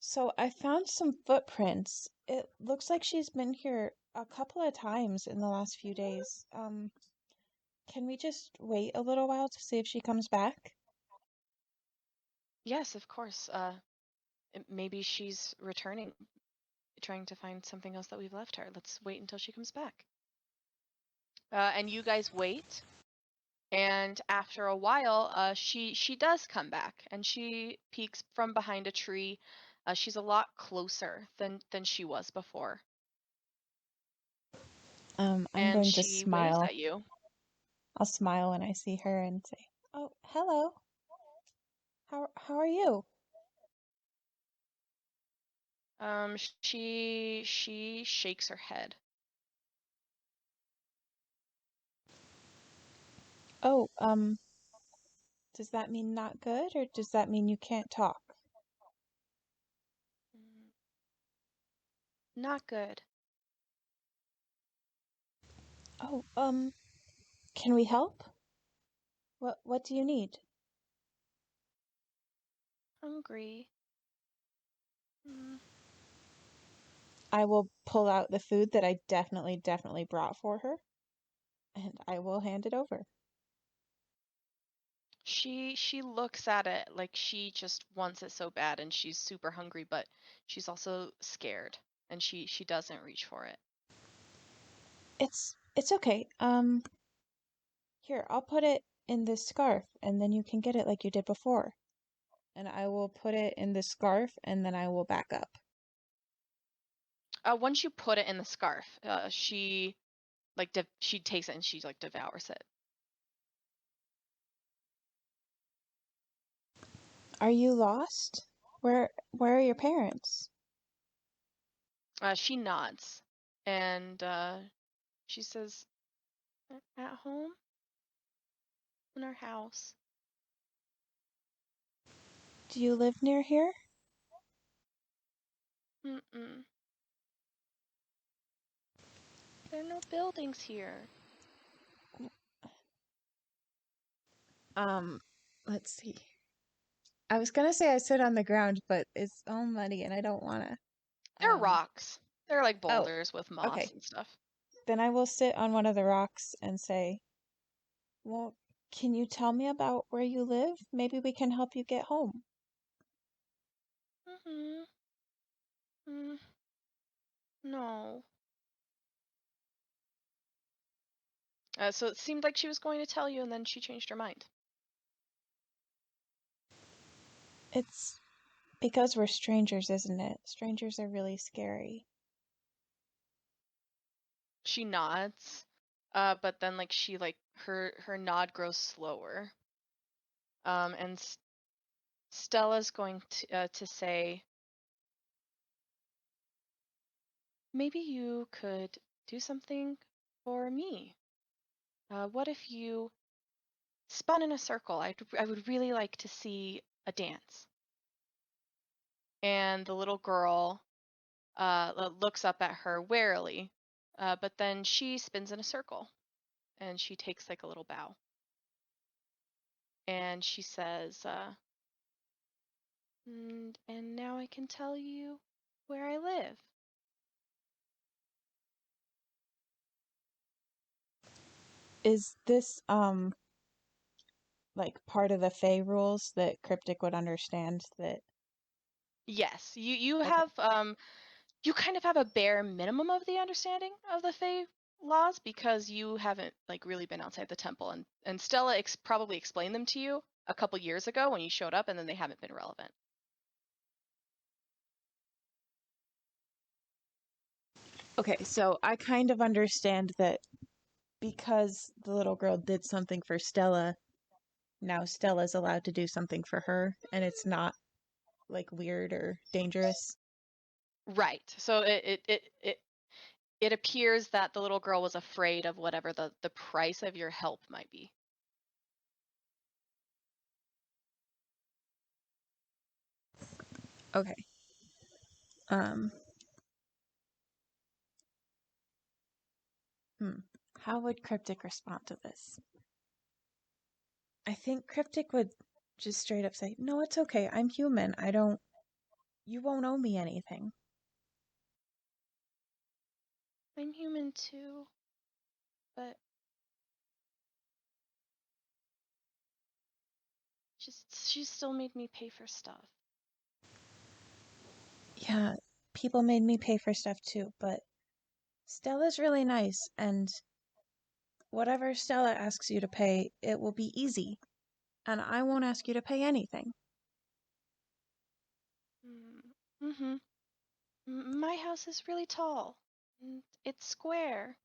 so I found some footprints. It looks like she's been here a couple of times in the last few days. Can we just wait a little while to see if she comes back? Yes, of course. Maybe she's returning, trying to find something else that we've left her. Let's wait until she comes back. And you guys wait, and after a while, she does come back, and she peeks from behind a tree. She's a lot closer than she was before, I'm and going to she waves smile. at you. I'll smile when I see her and say, "Oh, hello. How are you?" She shakes her head. Oh, does that mean not good, or does that mean you can't talk? "Mm, not good. Oh, can we help? What do you need? Hungry. Mm, I will pull out the food that I definitely brought for her, and I will hand it over. She looks at it like she just wants it so bad and she's super hungry, but she's also scared and she doesn't reach for it. It's okay. Here, I'll put it in this scarf, and then you can get it like you did before. And I will put it in the scarf, and then I will back up. Once you put it in the scarf, she like she takes it and she like devours it. Are you lost? Where are your parents? She nods and she says, At home in our house. Do you live near here? Mm-mm. There are no buildings here." Um, let's see. I was gonna say I sit on the ground, but it's all muddy and I don't wanna. They're Um, rocks. They're like oh, boulders with moss okay. and stuff. Then I will sit on one of the rocks and say, well, can you tell me about where you live? Maybe we can help you get home. Mm-hmm. Mm, no. So it seemed like she was going to tell you, and then she changed her mind. It's because we're strangers, isn't it? Strangers are really scary. She nods, but then like she like her nod grows slower. And Stella's going to say, maybe you could do something for me. What if you spun in a circle? I would really like to see a dance. And the little girl looks up at her warily, but then she spins in a circle and she takes like a little bow. And she says, and now I can tell you where I live. Is this like part of the Fae rules that Kriptic would understand that Yes, you okay. have you kind of have a bare minimum of the understanding of the Fae laws because you haven't like really been outside the temple, and Stella probably explained them to you a couple years ago when you showed up, and then they haven't been relevant. Okay, so I kind of understand that because the little girl did something for Stella, now Stella's allowed to do something for her, and it's not like weird or dangerous. Right. So it appears that the little girl was afraid of whatever the price of your help might be. Okay. Um, hmm. How would Cryptic respond to this? I think Cryptic would just straight up say, "No, it's okay. I'm human. You won't owe me anything." I'm human too, but she still made me pay for stuff. Yeah, people made me pay for stuff too, but Stella's really nice, and whatever Stella asks you to pay, it will be easy, and I won't ask you to pay anything. Mm-hmm. My house is really tall. And it's square.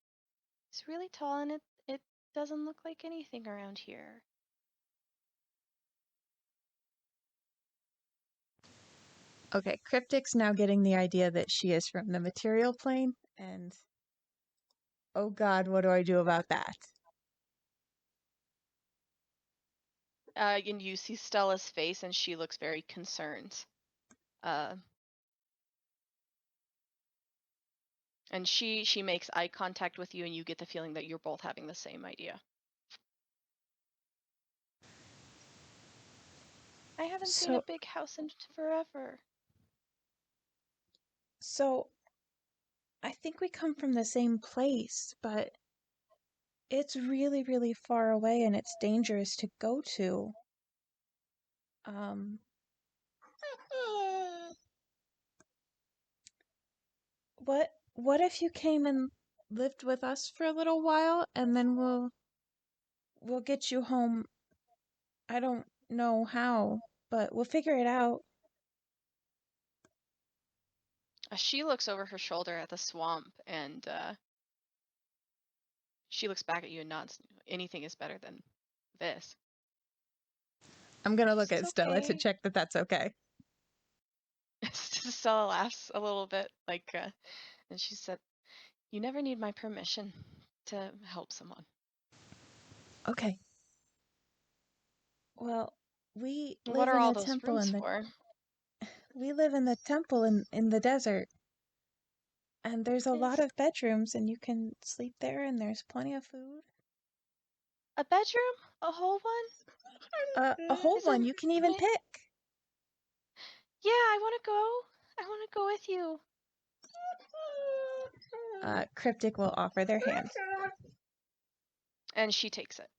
It's really tall and it doesn't look like anything around here. Okay, Cryptic's now getting the idea that she is from the material plane, and oh god, what do I do about that? And you see Stella's face and she looks very concerned. Uh, and she makes eye contact with you and you get the feeling that you're both having the same idea. I haven't seen a So, big house in forever. so I think we come from the same place, but it's really, really far away and it's dangerous to go to. Um, what if you came and lived with us for a little while and then we'll get you home. I don't know how, but we'll figure it out. She looks over her shoulder at the swamp and she looks back at you and nods. Anything is better than this. I'm gonna She look says, at Stella to okay. check that that's okay. Stella laughs a little bit, and she said, "You never need my permission to help someone." Okay. Well, we What live are in all the those temple rooms in the for? we live in the temple in the desert, and there's a lot Is of bedrooms, and you can sleep there, and there's plenty of food. a bedroom a whole one? A whole one Isn't you can even my... pick. Yeah, I want to go. I want to go with you. Cryptic will offer their hand. And she takes it.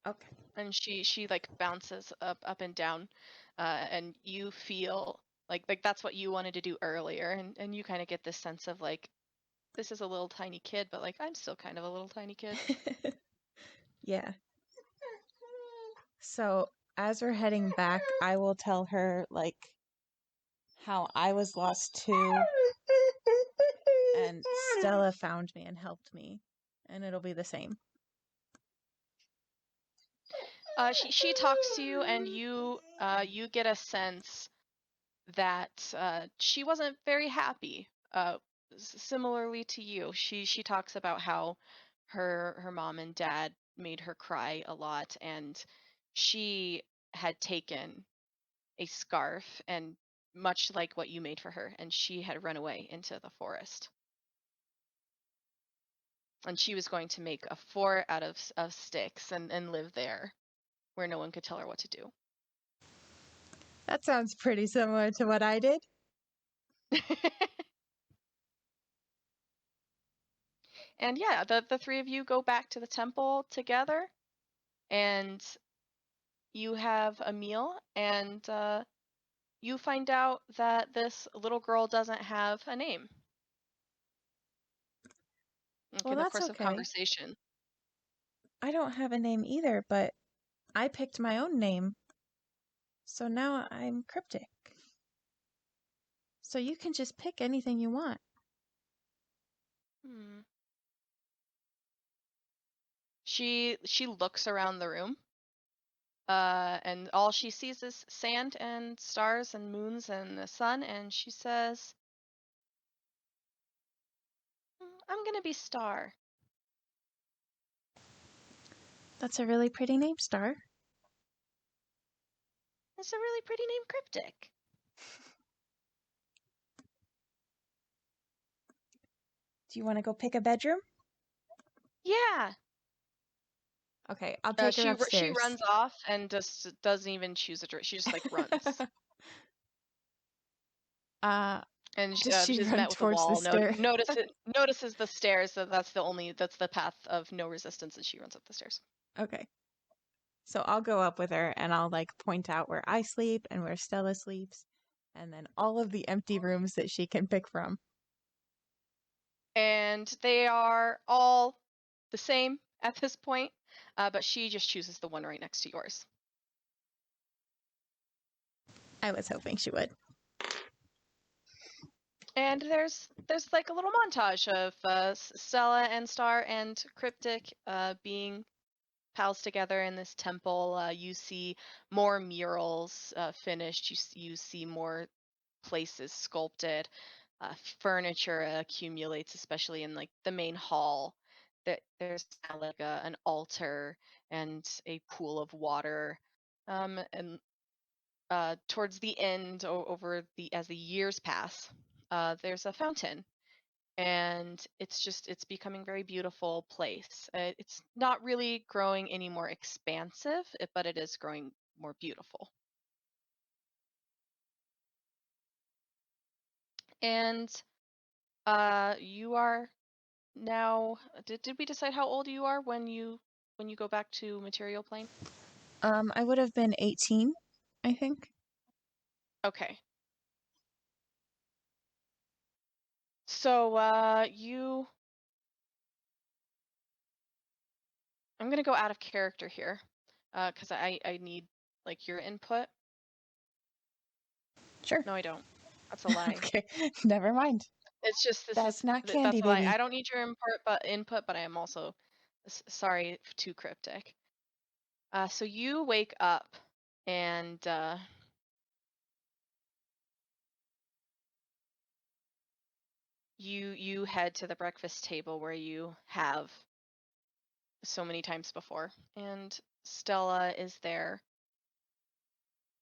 Okay. And she like bounces up and down, and you feel like that's what you wanted to do earlier, and you kind of get this sense of like this is a little tiny kid, but like I'm still kind of a little tiny kid. Yeah. So as we're heading back, I will tell her like how I was lost too, and Stella found me and helped me, and it'll be the same. She talks to you, and you get a sense that she wasn't very happy. Similarly to you, she talks about how her mom and dad made her cry a lot, and she had taken a scarf and much like what you made for her, and she had run away into the forest. And she was going to make a fort out of sticks and live there where no one could tell her what to do. That sounds pretty similar to what I did. And yeah, the three of you go back to the temple together, and you have a meal, and you find out that this little girl doesn't have a name. Like Well, in the that's course of okay. conversation. I don't have a name either, but I picked my own name, so now I'm Cryptic. So you can just pick anything you want. Hmm. She looks around the room, and all she sees is sand and stars and moons and the sun, and she says, I'm gonna be Star. That's a really pretty name, Star. It's a really pretty name, Kriptic. Do you want to go pick a bedroom? Yeah. Okay, I'll take her She upstairs. runs off and just doesn't even choose a direction. She just like runs. And Does she she's run met with a towards the wall. stair? Notices the stairs. So that's the path of no resistance, and she runs up the stairs. Okay. So I'll go up with her and I'll like point out where I sleep and where Stella sleeps, and then all of the empty rooms that she can pick from. And they are all the same at this point, but she just chooses the one right next to yours. I was hoping she would. And there's like a little montage of Stella and Star and Kriptic being pals together in this temple. You see more murals finished. You see more places sculpted. Furniture accumulates, especially in like the main hall. There's now like an altar and a pool of water. And towards the end, over the as the years pass, there's a fountain, and it's becoming a very beautiful place. It's not really growing any more expansive, but it is growing more beautiful. And you are now. Did we decide how old you are when you go back to material plane? I would have been 18, I think. Okay. So you. I'm gonna go out of character here, because I need like your input. Sure. No, I don't. That's a lie. Okay, never mind. It's just That's not candy, that's a lie. baby. I don't need your input, but I am also sorry, too cryptic. So you wake up and you head to the breakfast table where you have so many times before, and Stella is there,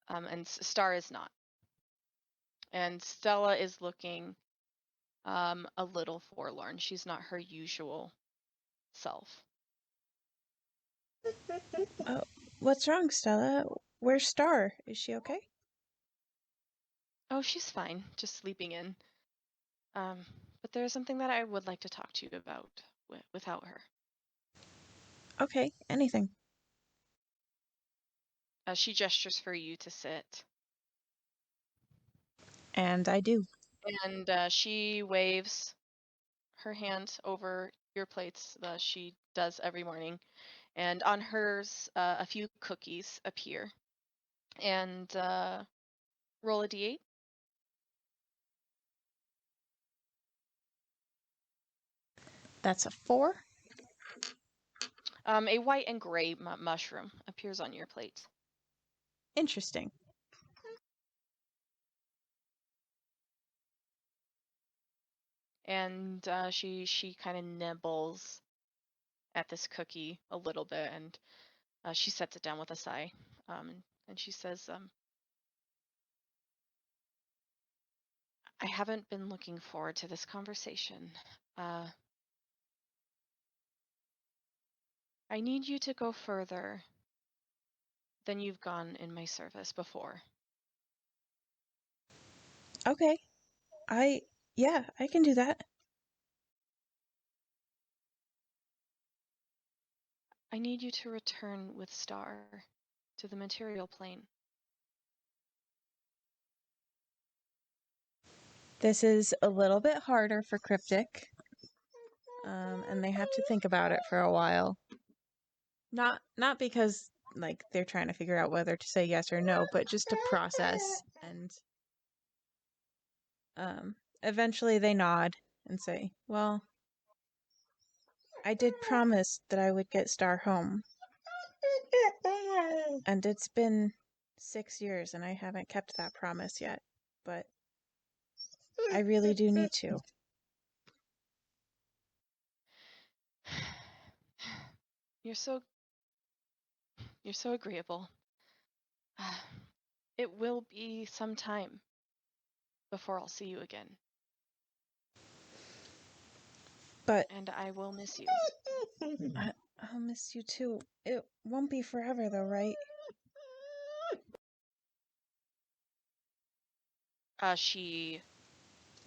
and Star is not, and Stella is looking a little forlorn. She's not her usual self. Oh, what's wrong, Stella? Where's Star? Is she okay? Oh, she's fine, just sleeping in. Um, but there's something that I would like to talk to you about without her. Okay, anything. She gestures for you to sit, And I do. and she waves her hand over your plates. She does every morning, and on hers, a few cookies appear. And roll a d8. That's a 4. A white and gray mushroom appears on your plate. Interesting. And she kind of nibbles at this cookie a little bit, and she sets it down with a sigh. And she says, I haven't been looking forward to this conversation. I need you to go further than you've gone in my service before. Okay. Yeah, I can do that. I need you to return with Star to the material plane. This is a little bit harder for Kriptic. And they have to think about it for a while. Not because like they're trying to figure out whether to say yes or no, but just to process, and eventually they nod and say, "Well, I did promise that I would get Star home. And it's been 6 years and I haven't kept that promise yet, but I really do need to." You're so agreeable. It will be some time before I'll see you again, But and I will miss you. I'll miss you too. It won't be forever though, right? She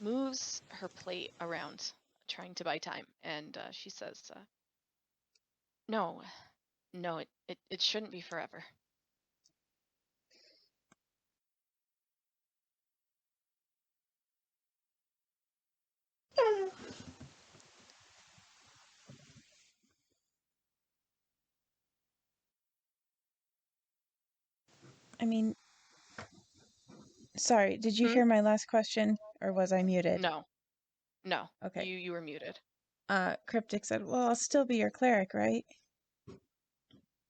moves her plate around, trying to buy time, and she says, no, it shouldn't be forever. I mean, sorry, did you Hmm? hear my last question or was I muted? No, Okay. you were muted. Kriptic said, well, I'll still be your cleric, right?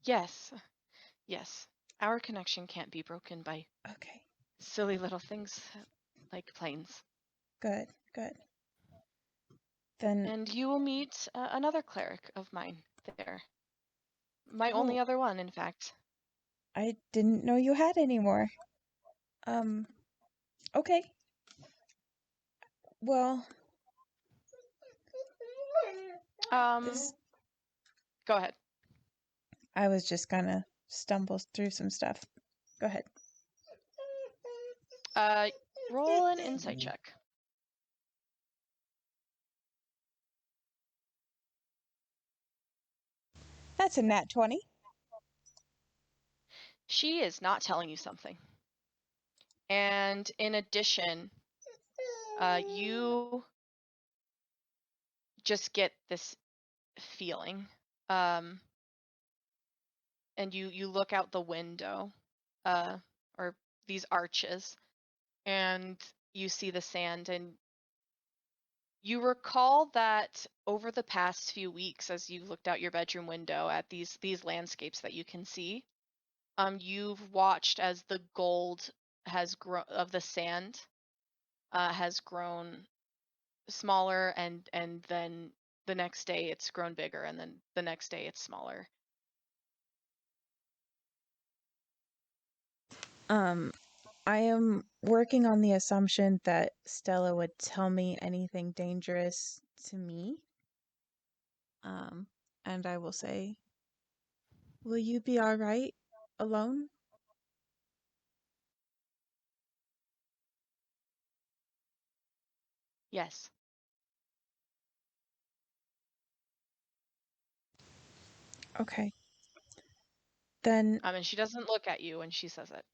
Yes, yes. Our connection can't be broken by Okay, silly little things like planes. good, good. Then, And you will meet another cleric of mine there. My only oh, other one, in fact. I didn't know you had any more. Um, okay. Well, this, Go ahead. I was just gonna stumble through some stuff. Go ahead. Roll an insight check. That's a nat 20. She is not telling you something. And in addition, you just get this feeling. And you look out the window, or these arches, and you see the sand, and you recall that over the past few weeks, as you looked out your bedroom window at these landscapes that you can see, you've watched as the gold has grown of the sand has grown smaller, and then the next day it's grown bigger, and then the next day it's smaller. I am working on the assumption that Stella would tell me anything dangerous to me. And I will say, will you be all right alone? Yes. Okay. Then, And she doesn't look at you when she says it.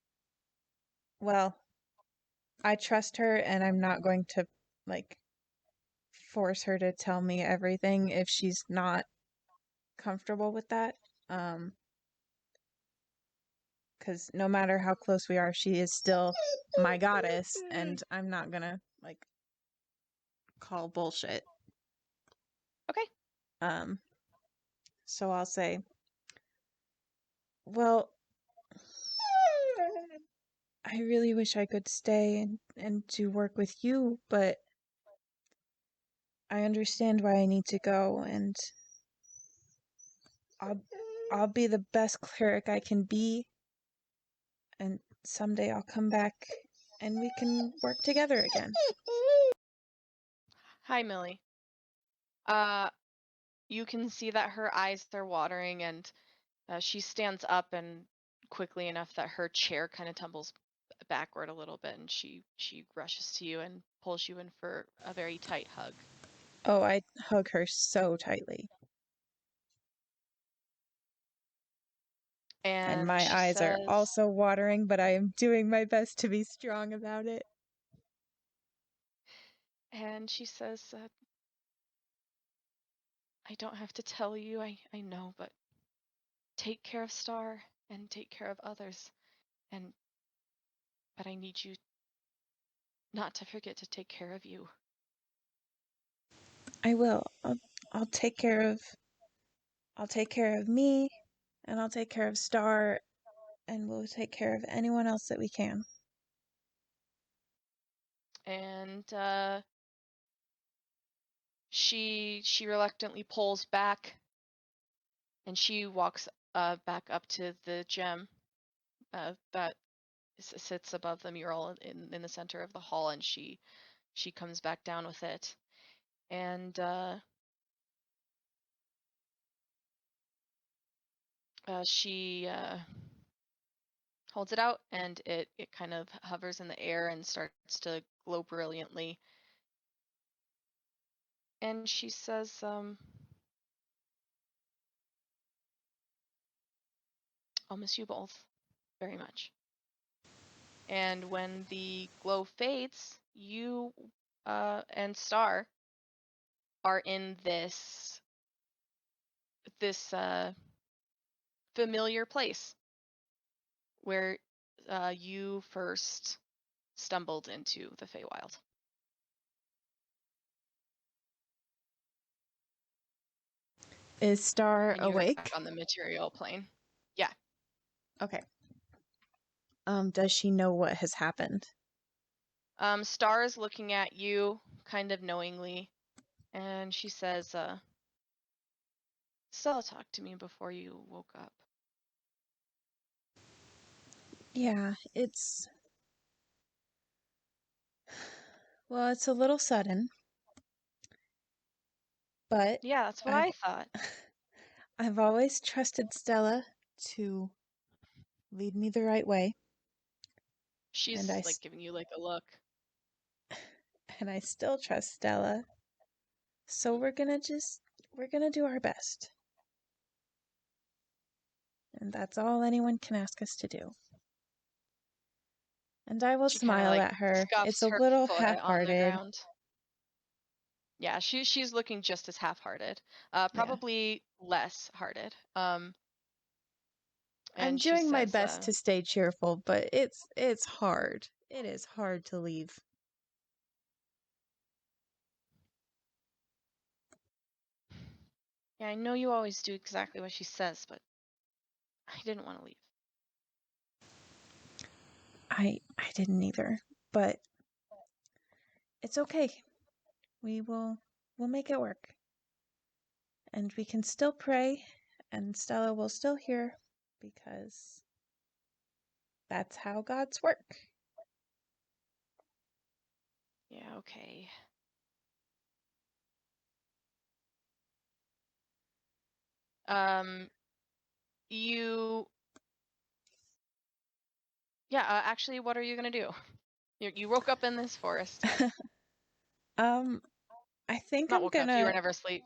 well, I trust her and I'm not going to, like, force her to tell me everything if she's not comfortable with that. Because no matter how close we are, she is still my goddess, and I'm not gonna, like, call bullshit. Okay. Um, so I'll say, well, I really wish I could stay and do work with you, but I understand why I need to go, and I'll I'll be the best cleric I can be, and someday I'll come back and we can work together again. Hi, Millie. Uh, you can see that her eyes are watering, and she stands up, and quickly enough that her chair kind of tumbles backward a little bit, and she rushes to you and pulls you in for a very tight hug. Oh, I hug her so tightly, and And my she eyes are says, also watering, but I am doing my best to be strong about it. I don't have to tell you, I know, but take care of Star and take care of others. And but I need you not to forget to take care of you. I will. I'll take care of me, and I'll take care of Star, and we'll take care of anyone else that we can. And she reluctantly pulls back, and she walks back up to the gem that sits above the mural in the center of the hall, and she comes back down with it, and she holds it out, and it kind of hovers in the air and starts to glow brilliantly. And she says, I'll miss you both very much. And when the glow fades, you and Star are in this familiar place where you first stumbled into the Feywild. Is Star And you're back awake? on the material plane. Yeah. Okay. Does she know what has happened? Star is looking at you kind of knowingly, and she says, Stella talked to me before you woke up. Yeah, well, it's a little sudden, but Yeah, that's what I've I thought. I've always trusted Stella to lead me the right way, and She's like giving you like a look. and I still trust Stella. So we're gonna do our best. And that's all anyone can ask us to do. And I will She kind of smile like at her. It's scuffs a her little foot on the half-hearted. ground. Yeah, she's looking just as half-hearted. Yeah. Probably less hearted. I'm And she doing my says, best to stay cheerful, but it's hard. It is hard to leave. yeah, I know you always do exactly what she says, but I didn't want to leave. I didn't either, but it's okay. We'll make it work. And we can still pray, and Stella will still hear because that's how God's work. Yeah, okay. Um, you, yeah, actually, what are you gonna do? You woke up in this forest. um, I think Not I'm woke up, you were gonna never asleep.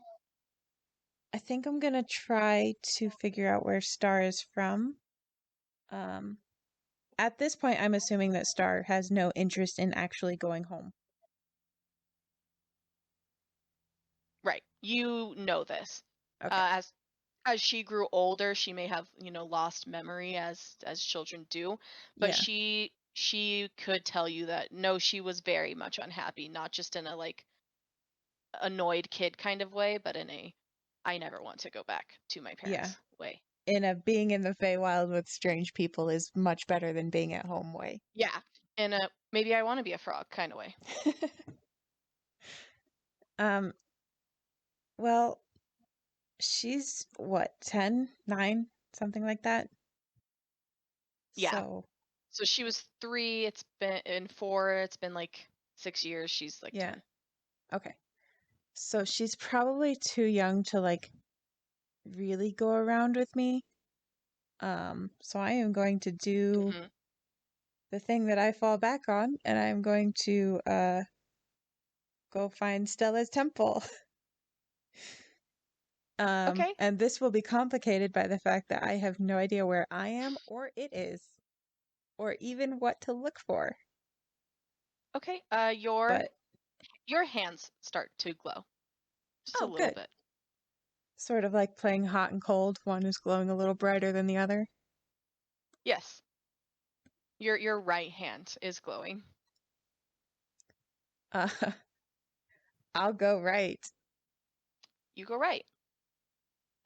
I think I'm gonna try to figure out where Star is from. Um, at this point, I'm assuming that Star has no interest in actually going home. Right. You know this. Okay. As she grew older, she may have, lost memory as children do, but Yeah. she could tell you that no, she was very much unhappy, not just in a like annoyed kid kind of way, but in a I never want to go back to my Yeah. parents' way. Being in the Feywild with strange people is much better than being at home way. Yeah, in a maybe I want to be a frog kind of way. um, well, she's what, 10, 9, something like that. Yeah. So, So she was 3, it's been in 4, it's been like 6 years, she's like yeah. 10. Okay. So she's probably too young to like really go around with me. So I am going to do Hmm. the thing that I fall back on, and I'm going to go find Stella's temple. Okay. And this will be complicated by the fact that I have no idea where I am or it is, or even what to look for. Okay. Your But your hands start to glow just a oh, little good. bit. Sort of like playing hot and cold. One is glowing a little brighter than the other. Yes. Your right hand is glowing. Uh, I'll go right. You go right.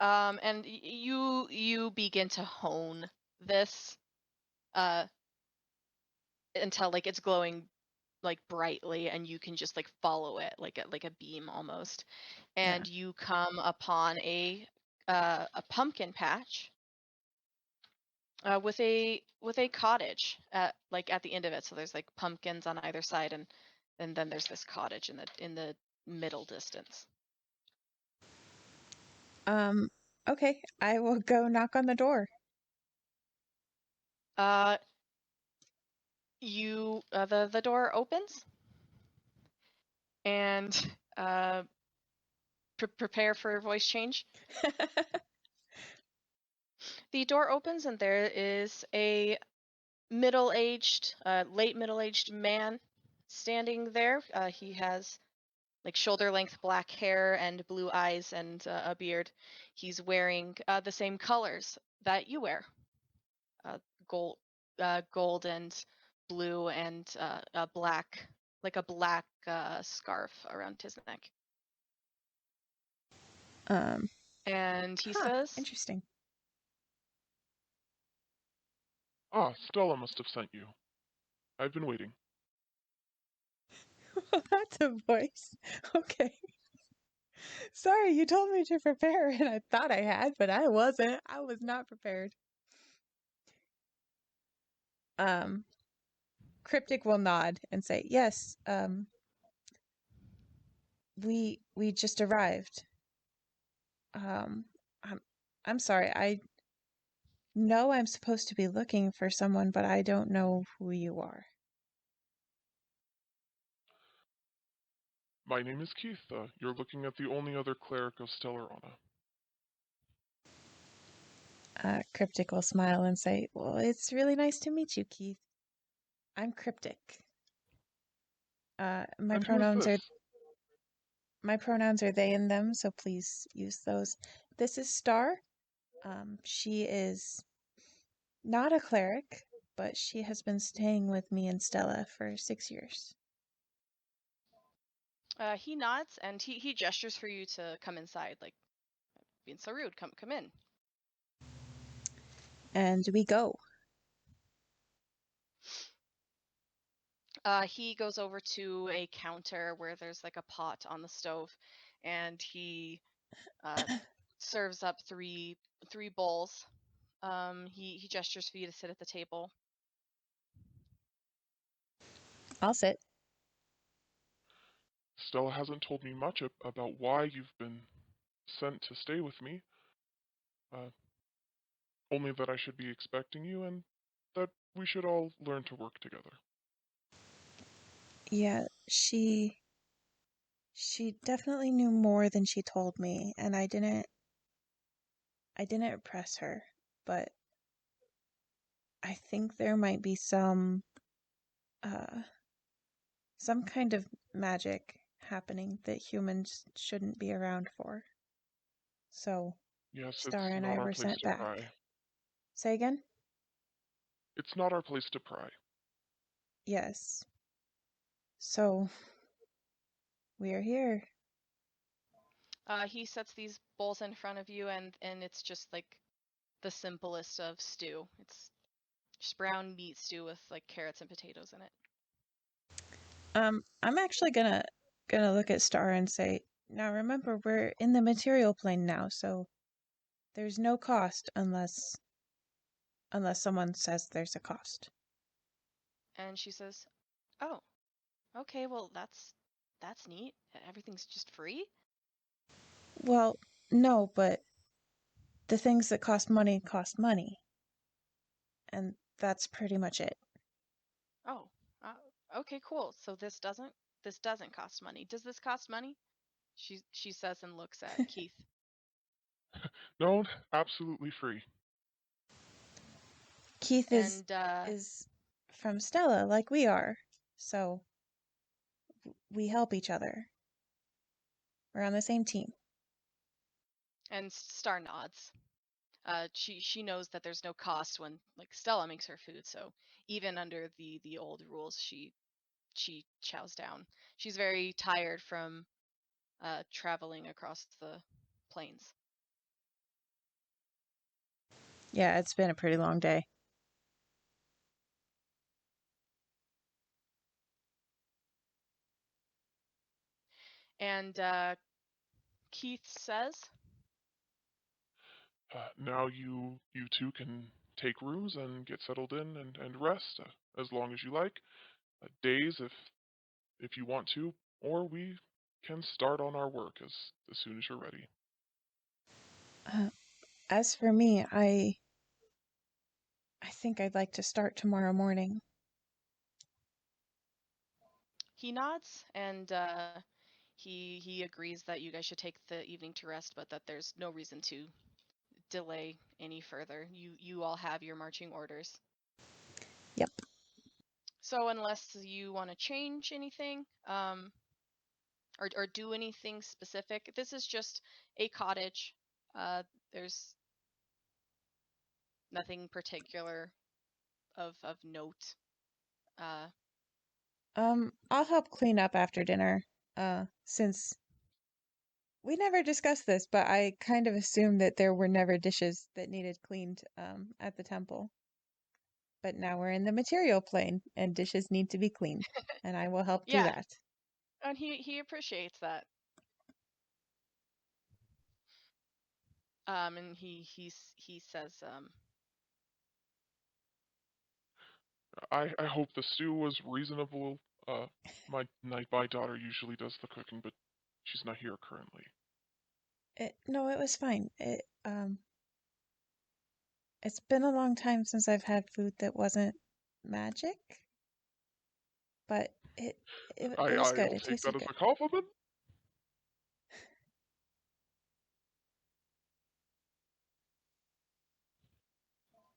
And you begin to hone this uh until like it's glowing like brightly, and you can just like follow it like a beam almost. Yeah. And you come upon a a pumpkin patch with a cottage at the end of it. So there's like pumpkins on either side, and then there's this cottage in the middle distance. Um, okay, I will go knock on the door. Uh, the door opens, and prepare for a voice change. The door opens, and there is a late middle-aged man standing there. He has like shoulder-length black hair and blue eyes and a beard. He's wearing the same colors that you wear, uh, gold, gold and blue, and a black, like a black scarf around his neck. Um, And he huh, says, interesting. Ah, Stella must have sent you. I've been waiting. That's a voice. Okay. Sorry, you told me to prepare, and I thought I had, but I wasn't. I was not prepared. Um, Kriptic will nod and say, "Yes, we just arrived. Um, I'm I'm sorry. I know I'm supposed to be looking for someone, but I don't know who you are." My name is Keith. You're looking at the only other cleric of Stellarana. Cryptic will smile and say, "Well, it's really nice to meet you, Keith. I'm Cryptic. My And who is pronouns this? are they and them, so please use those. This is Star. She is not a cleric, but she has been staying with me and Stella for 6 years." he nods and he gestures for you to come inside, like being so rude. Come in. And we go. He goes over to a counter where there's like a pot on the stove, and he uh, serves up three bowls. He gestures for you to sit at the table. I'll sit. Stella hasn't told me much about why you've been sent to stay with me. Uh, Only that I should be expecting you and that we should all learn to work together. Yeah, she definitely knew more than she told me, and I didn't press her, but I think there might be uh some kind of magic happening that humans shouldn't be around for. So Yes, Star it's and not I our were place sent to back. pry. Say again? It's not our place to pry. Yes. So we are here. He sets these bowls in front of you, and it's just like the simplest of stew. It's just brown meat stew with like carrots and potatoes in it. I'm actually gonna look at Star and say, now remember we're in the material plane now, so there's no cost unless someone says there's a cost. And she says, "Oh, okay. Well, that's neat. Everything's just free." Well, no, but the things that cost money, and that's pretty much it. Oh, okay, cool. So this doesn't cost money. Does this cost money? She says and looks at Keith. No, absolutely free. Keith And is from Stella like we are. So we help each other. We're on the same team. Star nods. She knows that there's no cost when like Stella makes her food, so even under the old rules, she chows down. She's very tired from traveling across the plains. Yeah, it's been a pretty long day. And Keith says, Now you two can take rooms and get settled in and rest as long as you like. Days if you want to, or we can start on our work as soon as you're ready. Uh, as for me, I think I'd like to start tomorrow morning. He nods and he agrees that you guys should take the evening to rest, but that there's no reason to delay any further. You all have your marching orders. Yep. So unless you want to change anything, or do anything specific, this is just a cottage. There's nothing particular of note. Uh, I'll help clean up after dinner. Since we never discussed this, but I kind of assumed that there were never dishes that needed cleaned at the temple. But now we're in the material plane and dishes need to be cleaned, and I will help do yeah, that. and he appreciates that. And he says, I hope the stew was reasonable. My daughter usually does the cooking, but she's not here currently. No, it was fine. It's been a long time since I've had food that wasn't magic, but it was good. I'll It take that tasted as good. a compliment.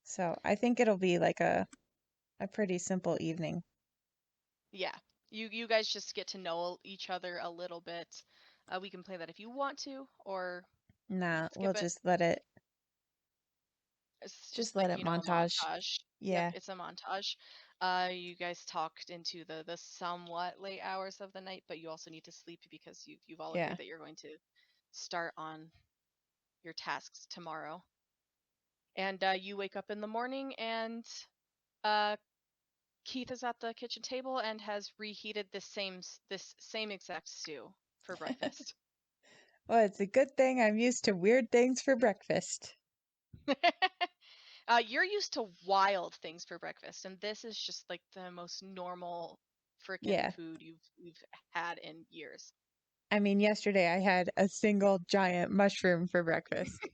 So I think it'll be like a pretty simple evening. yeah, you guys just get to know each other a little bit. We can play that if you want to, or we Nah, can we'll skip it. just let it It's just just let like, it a montage. montage. Yep, Yeah, it's a montage. You guys talked into the somewhat late hours of the night, but you also need to sleep because you've all yeah. agreed that you're going to start on your tasks tomorrow. And you wake up in the morning, and uh, Keith is at the kitchen table and has reheated this same exact stew for breakfast. Well, it's a good thing I'm used to weird things for breakfast. You're used to wild things for breakfast, and this is just like the most normal freaking Yeah. food you've had in years. I mean, yesterday I had a single giant mushroom for breakfast.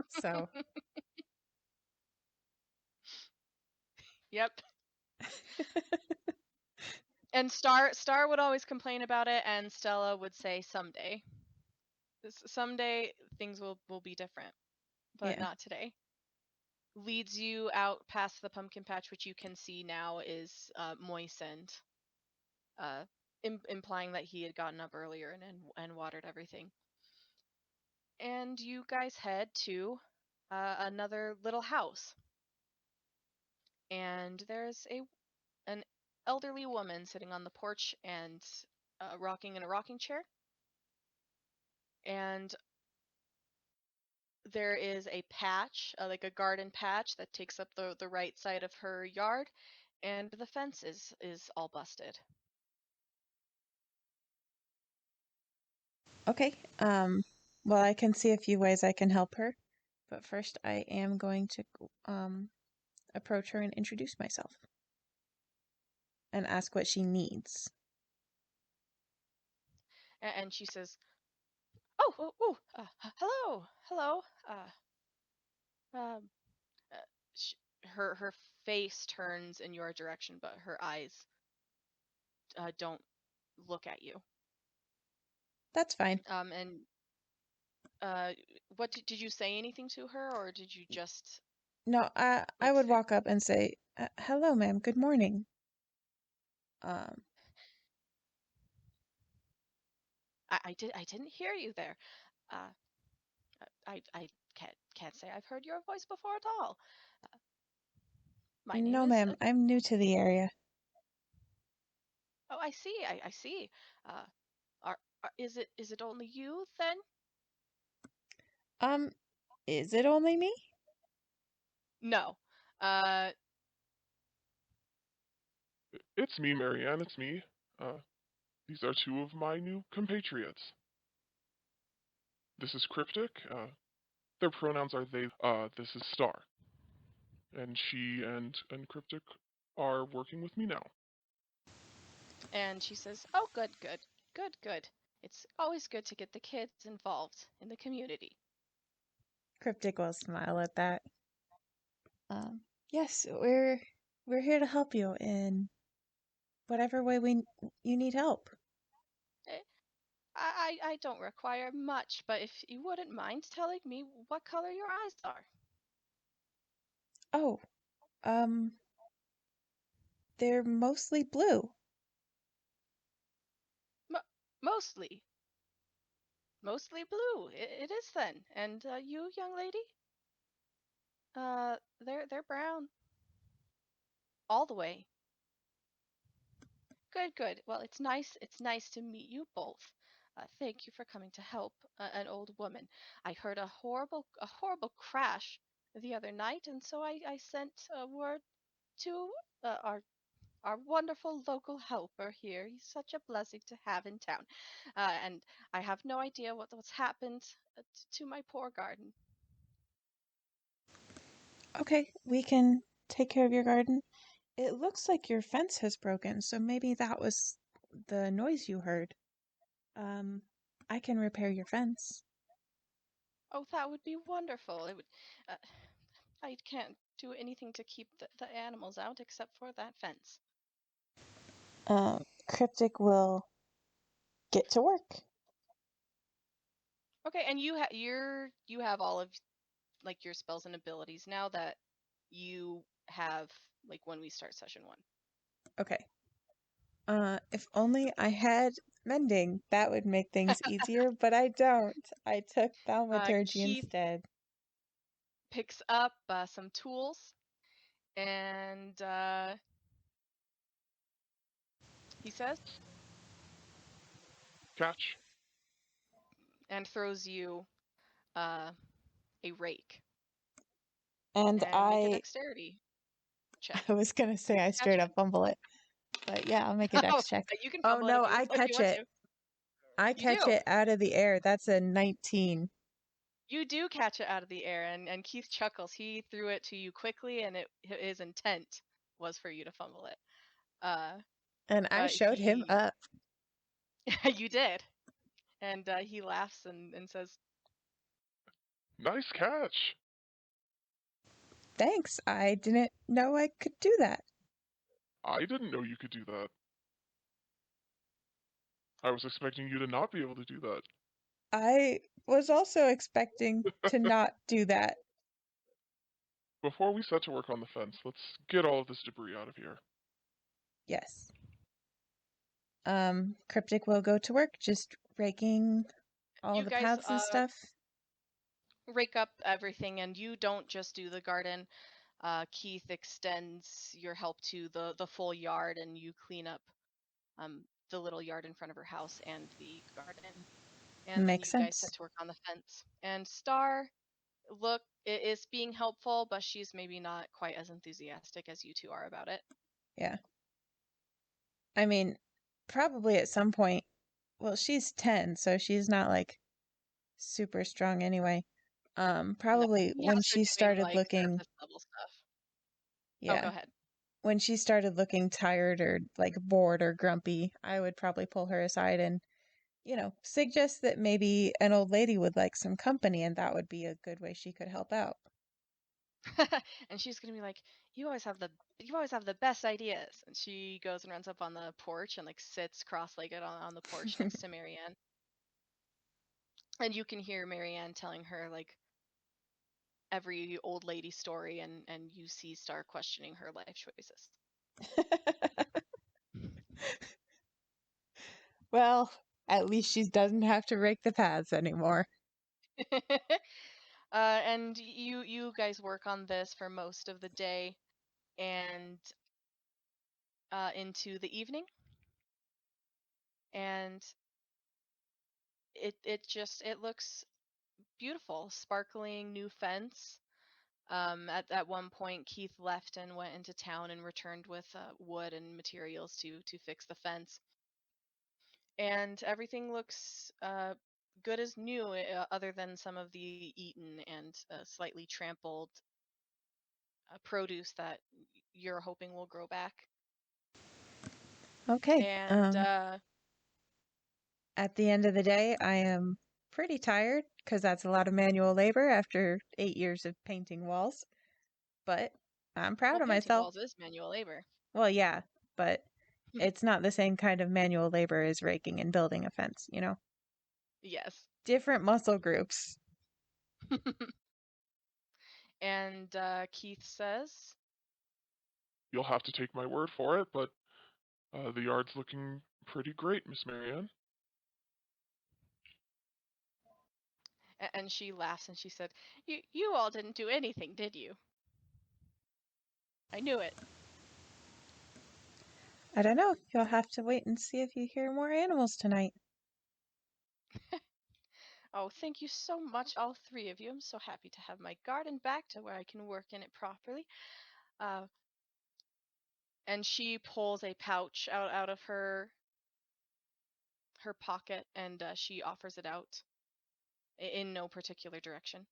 So, Yep. And Star would always complain about it, and Stella would say someday. Someday things will be different, but yeah. not today. Leads you out past the pumpkin patch, which you can see now is moistened, uh, implying that he had gotten up earlier and watered everything. And you guys head to another little house, and there's an elderly woman sitting on the porch and rocking in a rocking chair, and there is a patch, like a garden patch that takes up the right side of her yard, and the fence is all busted. Okay. Well, I can see a few ways I can help her, but first I am going to approach her and introduce myself and ask what she needs. And she says, hello, hello. Um, uh, her face turns in your direction, but her eyes don't look at you. That's fine. And uh, what did you say anything to her, or did you just No, I like would say, walk up and say, "Hello, ma'am. Good morning." Um, I didn't hear you there. Uh, I can't say I've heard your voice before at all. Uh, my name no, is ma'am. I'm new to the area. oh, I see. I see. Uh, is it only you then? Um, is it only me? No. Uh, It's me, Marianne. It's me. These are two of my new compatriots. This is Kriptic. Their pronouns are they. This is Star, and she and Kriptic are working with me now. And she says, "Oh, good, good, good, good. It's always good to get the kids involved in the community." Cryptic will smile at that. Yes, we're here to help you in whatever way you need help. Eh, I don't require much, but if you wouldn't mind telling me what color your eyes are. Oh, um, they're mostly blue. Mostly. Mostly blue. It is then. And you, young lady? They're brown. All the way. Good, good. Well, it's nice to meet you both. Thank you for coming to help an old woman. I heard a horrible crash the other night, and so I sent a word to our wonderful local helper here. He's such a blessing to have in town. And I have no idea what's happened to my poor garden. Okay, we can take care of your garden. It looks like your fence has broken, so maybe that was the noise you heard. Um, I can repair your fence. Oh, that would be wonderful. It would. Uh, I can't do anything to keep the animals out except for that fence. Cryptic will get to work. Okay, and you have all of like your spells and abilities now that you have like when we start session 1. Okay. If only I had mending, that would make things easier, but I don't. I took thaumaturgy Keith instead. picks up some tools and he says, Catch. and throws you a rake. And And make a dexterity check. I was gonna say I Catch straight up fumble it. But yeah, I'll make a it. Oh, dex check. you can Oh fumble it no, if you want to. I You catch do. it out of the air. That's a 19. You do catch it out of the air, and Keith chuckles. He threw it to you quickly, and his intent was for you to fumble it. And I But showed him up. you did. And he laughs and says, Nice catch. Thanks. I didn't know I could do that. I didn't know you could do that. I was expecting you to not be able to do that. I was also expecting to not do that. Before we set to work on the fence, let's get all of this debris out of here. Yes. Cryptic will go to work, just raking all you the guys paths and stuff. rake up everything, and you don't just do the garden. Keith extends your help to the full yard, and you clean up the little yard in front of her house and the garden. And then Makes you guys sense. set to work on the fence. And Star, look, it is being helpful, but she's maybe not quite as enthusiastic as you two are about it. Yeah. I mean, probably at some point, well, she's 10, so she's not like super strong anyway. No, Probably he when has her she doing started like looking, surface level stuff. Oh, go yeah, ahead. when she started looking tired or like bored or grumpy, I would probably pull her aside and, suggest that maybe an old lady would like some company and that would be a good way she could help out. And she's gonna be like, you always have the best ideas. And she goes and runs up on the porch and like sits cross-legged on the porch next to Marianne. And you can hear Marianne telling her like every old lady story, and you see Star questioning her life choices. Well, at least she doesn't have to rake the paths anymore. And you guys work on this for most of the day and into the evening, and it looks beautiful, sparkling new fence. At one point, Keith left and went into town and returned with wood and materials to fix the fence, and everything looks good as new, other than some of the eaten and slightly trampled produce that you're hoping will grow back. Okay. And At the end of the day, I am pretty tired because that's a lot of manual labor after 8 years of painting walls. But I'm proud well, of painting myself. walls is manual labor. Well, yeah, but it's not the same kind of manual labor as raking and building a fence, you know? Yes. Different muscle groups. And Keith says, You'll have to take my word for it, but the yard's looking pretty great, Miss Marianne. and she laughs and she said, "You all didn't do anything, did you? I knew it." I don't know. You'll have to wait and see if you hear more animals tonight. Oh, thank you so much, all three of you. I'm so happy to have my garden back to where I can work in it properly. And she pulls a pouch out of her pocket, and she offers it out in no particular direction.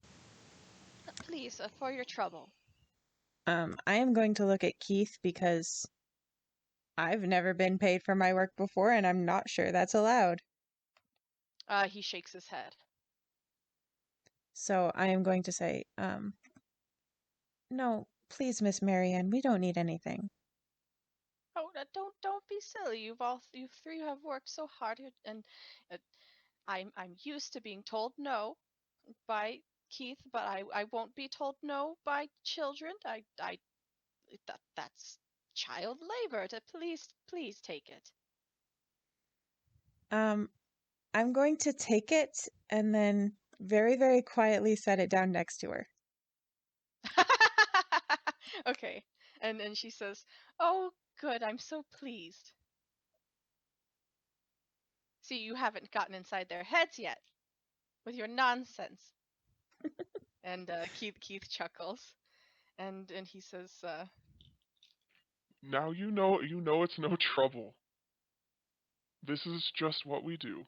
Please, for your trouble. I am going to look at Keith because I've never been paid for my work before and I'm not sure that's allowed. He shakes his head. So I am going to say, no, please, Miss Marianne, we don't need anything. Oh, don't be silly. You three have worked so hard, and uh, I'm used to being told no by Keith, but I won't be told no by children. That's child labor. Please take it. I'm going to take it and then very, very quietly set it down next to her. Okay. And she says, "Oh, good. I'm so pleased." See, you haven't gotten inside their heads yet with your nonsense. And Keith chuckles, and he says, Now you know it's no trouble. This is just what we do.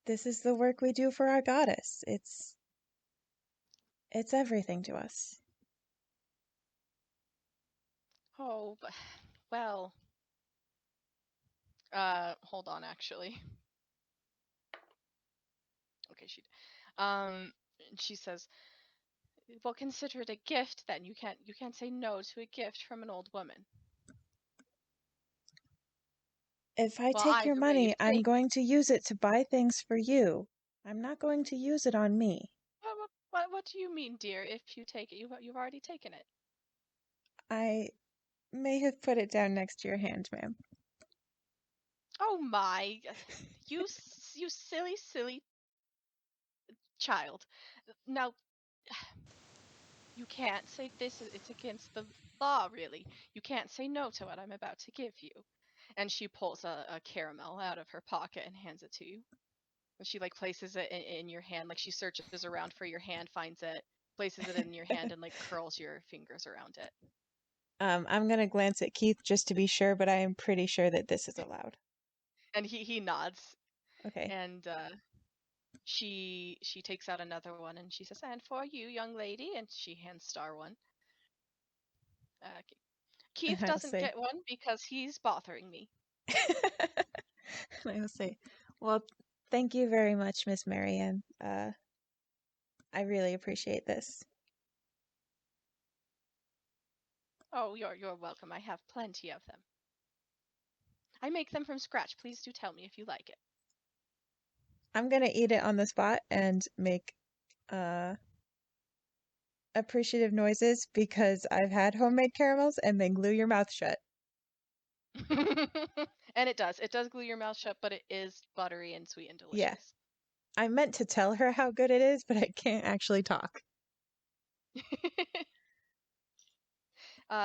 This is the work we do for our goddess. It's everything to us. "Oh, well, hold on, actually." Okay, she says, "Well, consider it a gift. Then you can't say no to a gift from an old woman." If I Well, take your either way, money, you I'm take it. going to use it to buy things for you. I'm not going to use it on me. What do you mean, dear? If you take it, you've already taken it. I may have put it down next to your hand, ma'am. Oh my, you silly child. Now, you can't say this. It's against the law, really. You can't say no to what I'm about to give you. And she pulls a caramel out of her pocket and hands it to you. And she places it in your hand, she searches around for your hand, finds it, places it in your hand, and curls your fingers around it. I'm gonna glance at Keith just to be sure, but I am pretty sure that this is allowed. And he nods. Okay. And she takes out another one and she says, "And for you, young lady," and she hands Star one. Keith And I'll doesn't say, get one because he's bothering me. and I'll say, well, thank you very much, Miss Marianne. I really appreciate this. Oh, you're welcome. I have plenty of them. I make them from scratch. Please do tell me if you like it. I'm gonna eat it on the spot and make appreciative noises because I've had homemade caramels and they glue your mouth shut. And it does. It does glue your mouth shut, but it is buttery and sweet and Yeah. delicious. I meant to tell her how good it is, but I can't actually talk.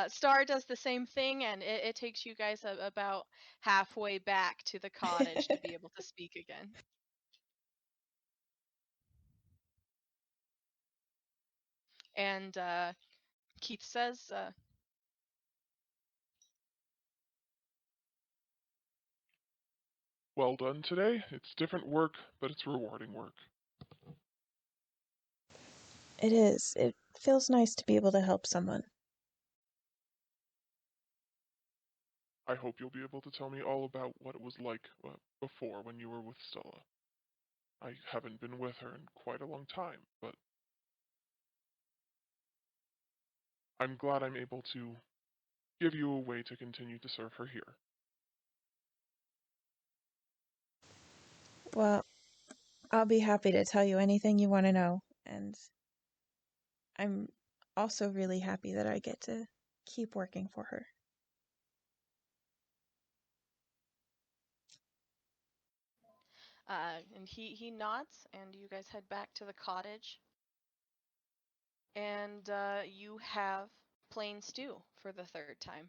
Star does the same thing, and it takes you guys about halfway back to the cottage to be able to speak again. And Keith says, well done today. It's different work, but it's rewarding work. It is. It feels nice to be able to help someone. I hope you'll be able to tell me all about what it was like before when you were with Stella. I haven't been with her in quite a long time, but I'm glad I'm able to give you a way to continue to serve her here. Well, I'll be happy to tell you anything you want to know, and I'm also really happy that I get to keep working for her. And he nods, and you guys head back to the cottage. And you have plain stew for the third time.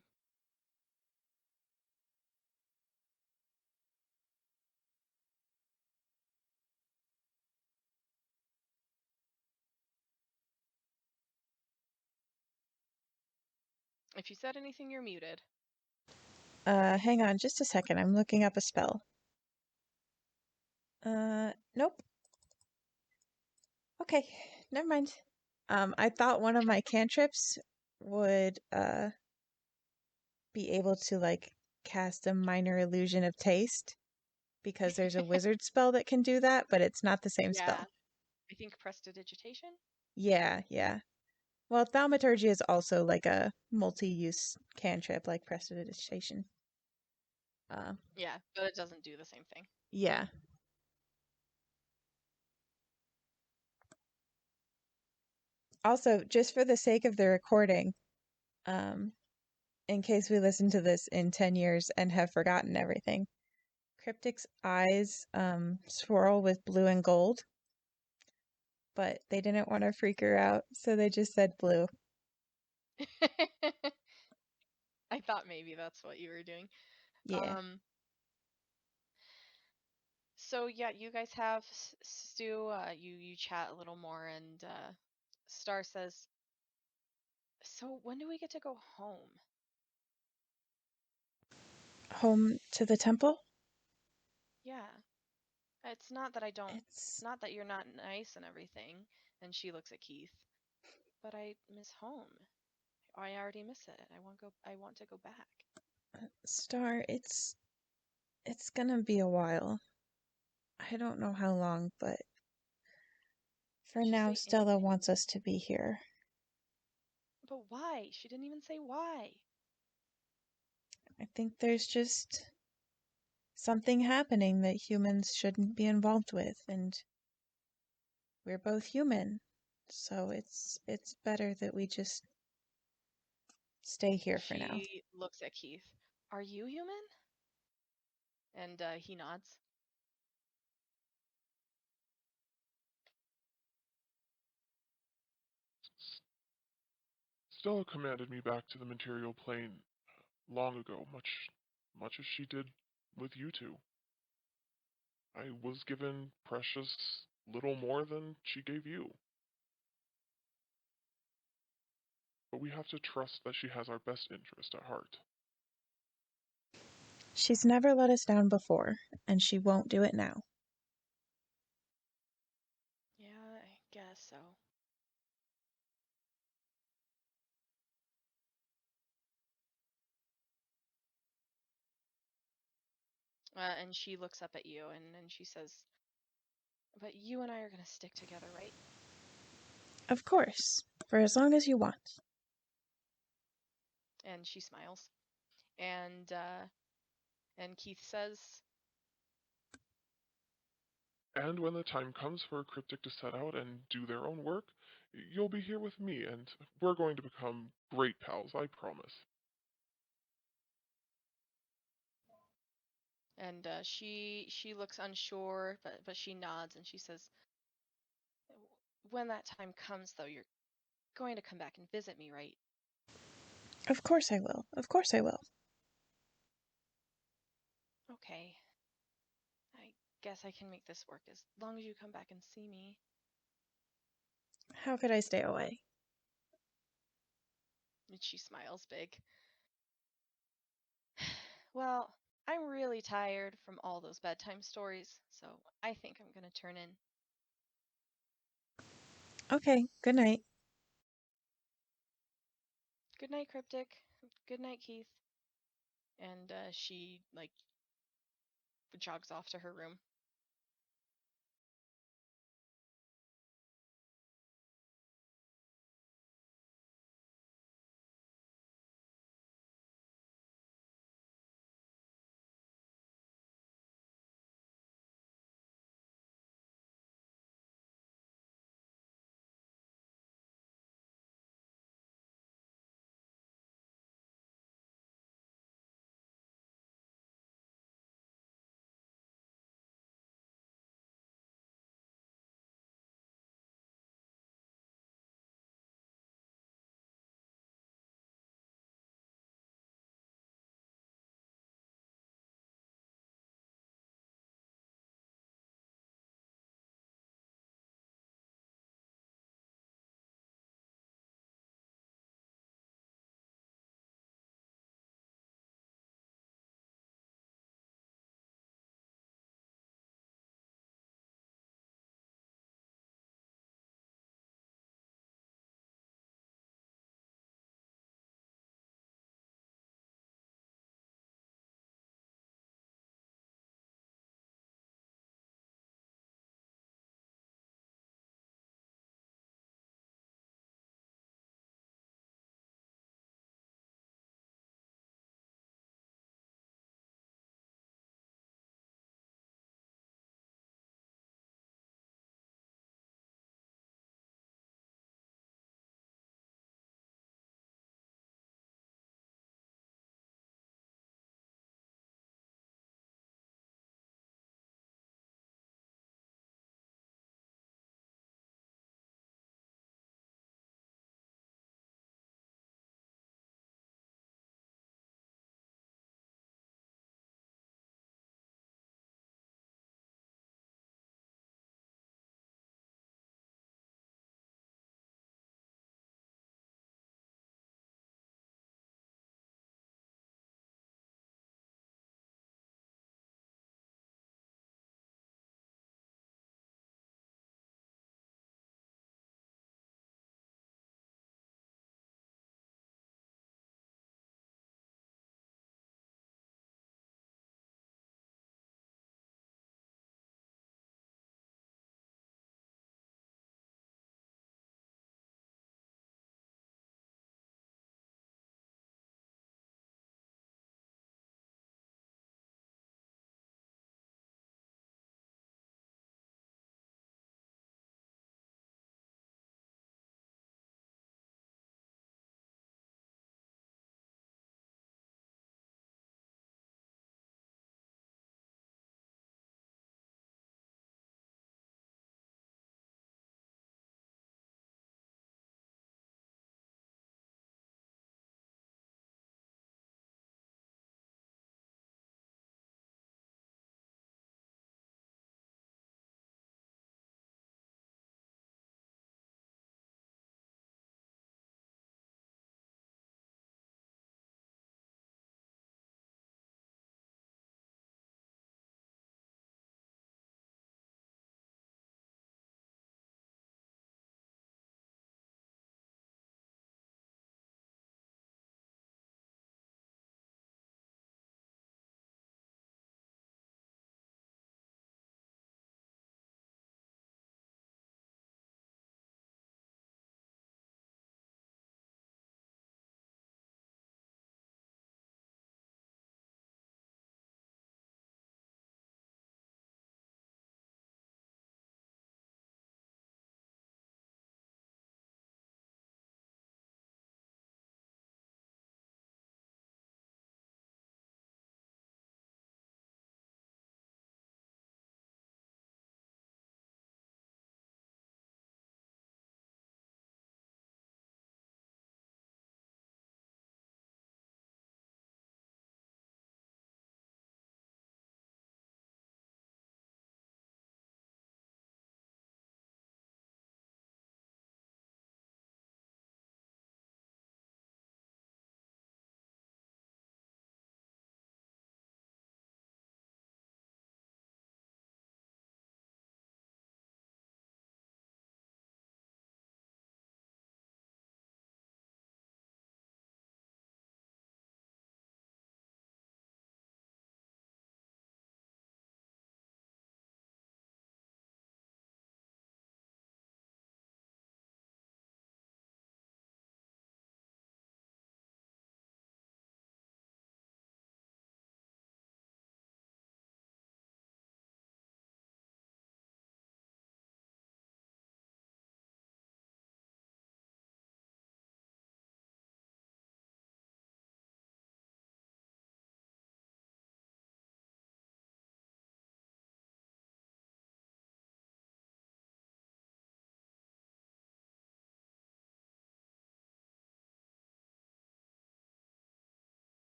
If you said anything, you're muted. Hang on just a second. I'm looking up a spell. Nope. Okay, never mind. I thought one of my cantrips would, be able to, like, cast a minor illusion of taste because there's a wizard spell that can do that, but it's not the same Yeah, spell. I think prestidigitation. Yeah, yeah. Well, thaumaturgy is also like a multi-use cantrip, like prestidigitation. Uh, Yeah, but it doesn't do the same thing. yeah. Also, just for the sake of the recording, um, in case we listen to this in 10 years and have forgotten everything, Kriptic's eyes swirl with blue and gold, but they didn't want to freak her out, so they just said blue. I thought maybe that's what you were doing. Yeah. So yeah, you guys have Stu. You chat a little more, and Star says, "So when do we get to go home?" Home to the temple? Yeah, it's not that I don't. It's It's not that you're not nice and everything. And she looks at Keith, but I miss home. I already miss it. I want to go back. Star, it's gonna be a while. I don't know how long, but for Did she now say Stella anything? wants us to be here. But why? She didn't even say why. I think there's just something happening that humans shouldn't be involved with, and we're both human. So it's better that we just stay here for now. She looks at Keith. Are you human? And he nods. Stella commanded me back to the material plane long ago, much as she did with you two. I was given precious little more than she gave you. But we have to trust that she has our best interest at heart. She's never let us down before, and she won't do it now. Yeah, I guess so. And she looks up at you and she says, "But you and I are going to stick together, right?" Of course, for as long as you want. And she smiles. And Keith says, And when the time comes for Kriptic to set out and do their own work, you'll be here with me, and we're going to become great pals, I promise. and she looks unsure, but she nods and she says, "When that time comes, though, you're going to come back and visit me, right?" Of course I will. Of course I will. Okay. I guess I can make this work as long as you come back and see me. How could I stay away? And she smiles big. Well, I'm really tired from all those bedtime stories, so I think I'm gonna turn in. Okay, good night. Good night, Kriptic. Good night, Keith. And she like jogs off to her room.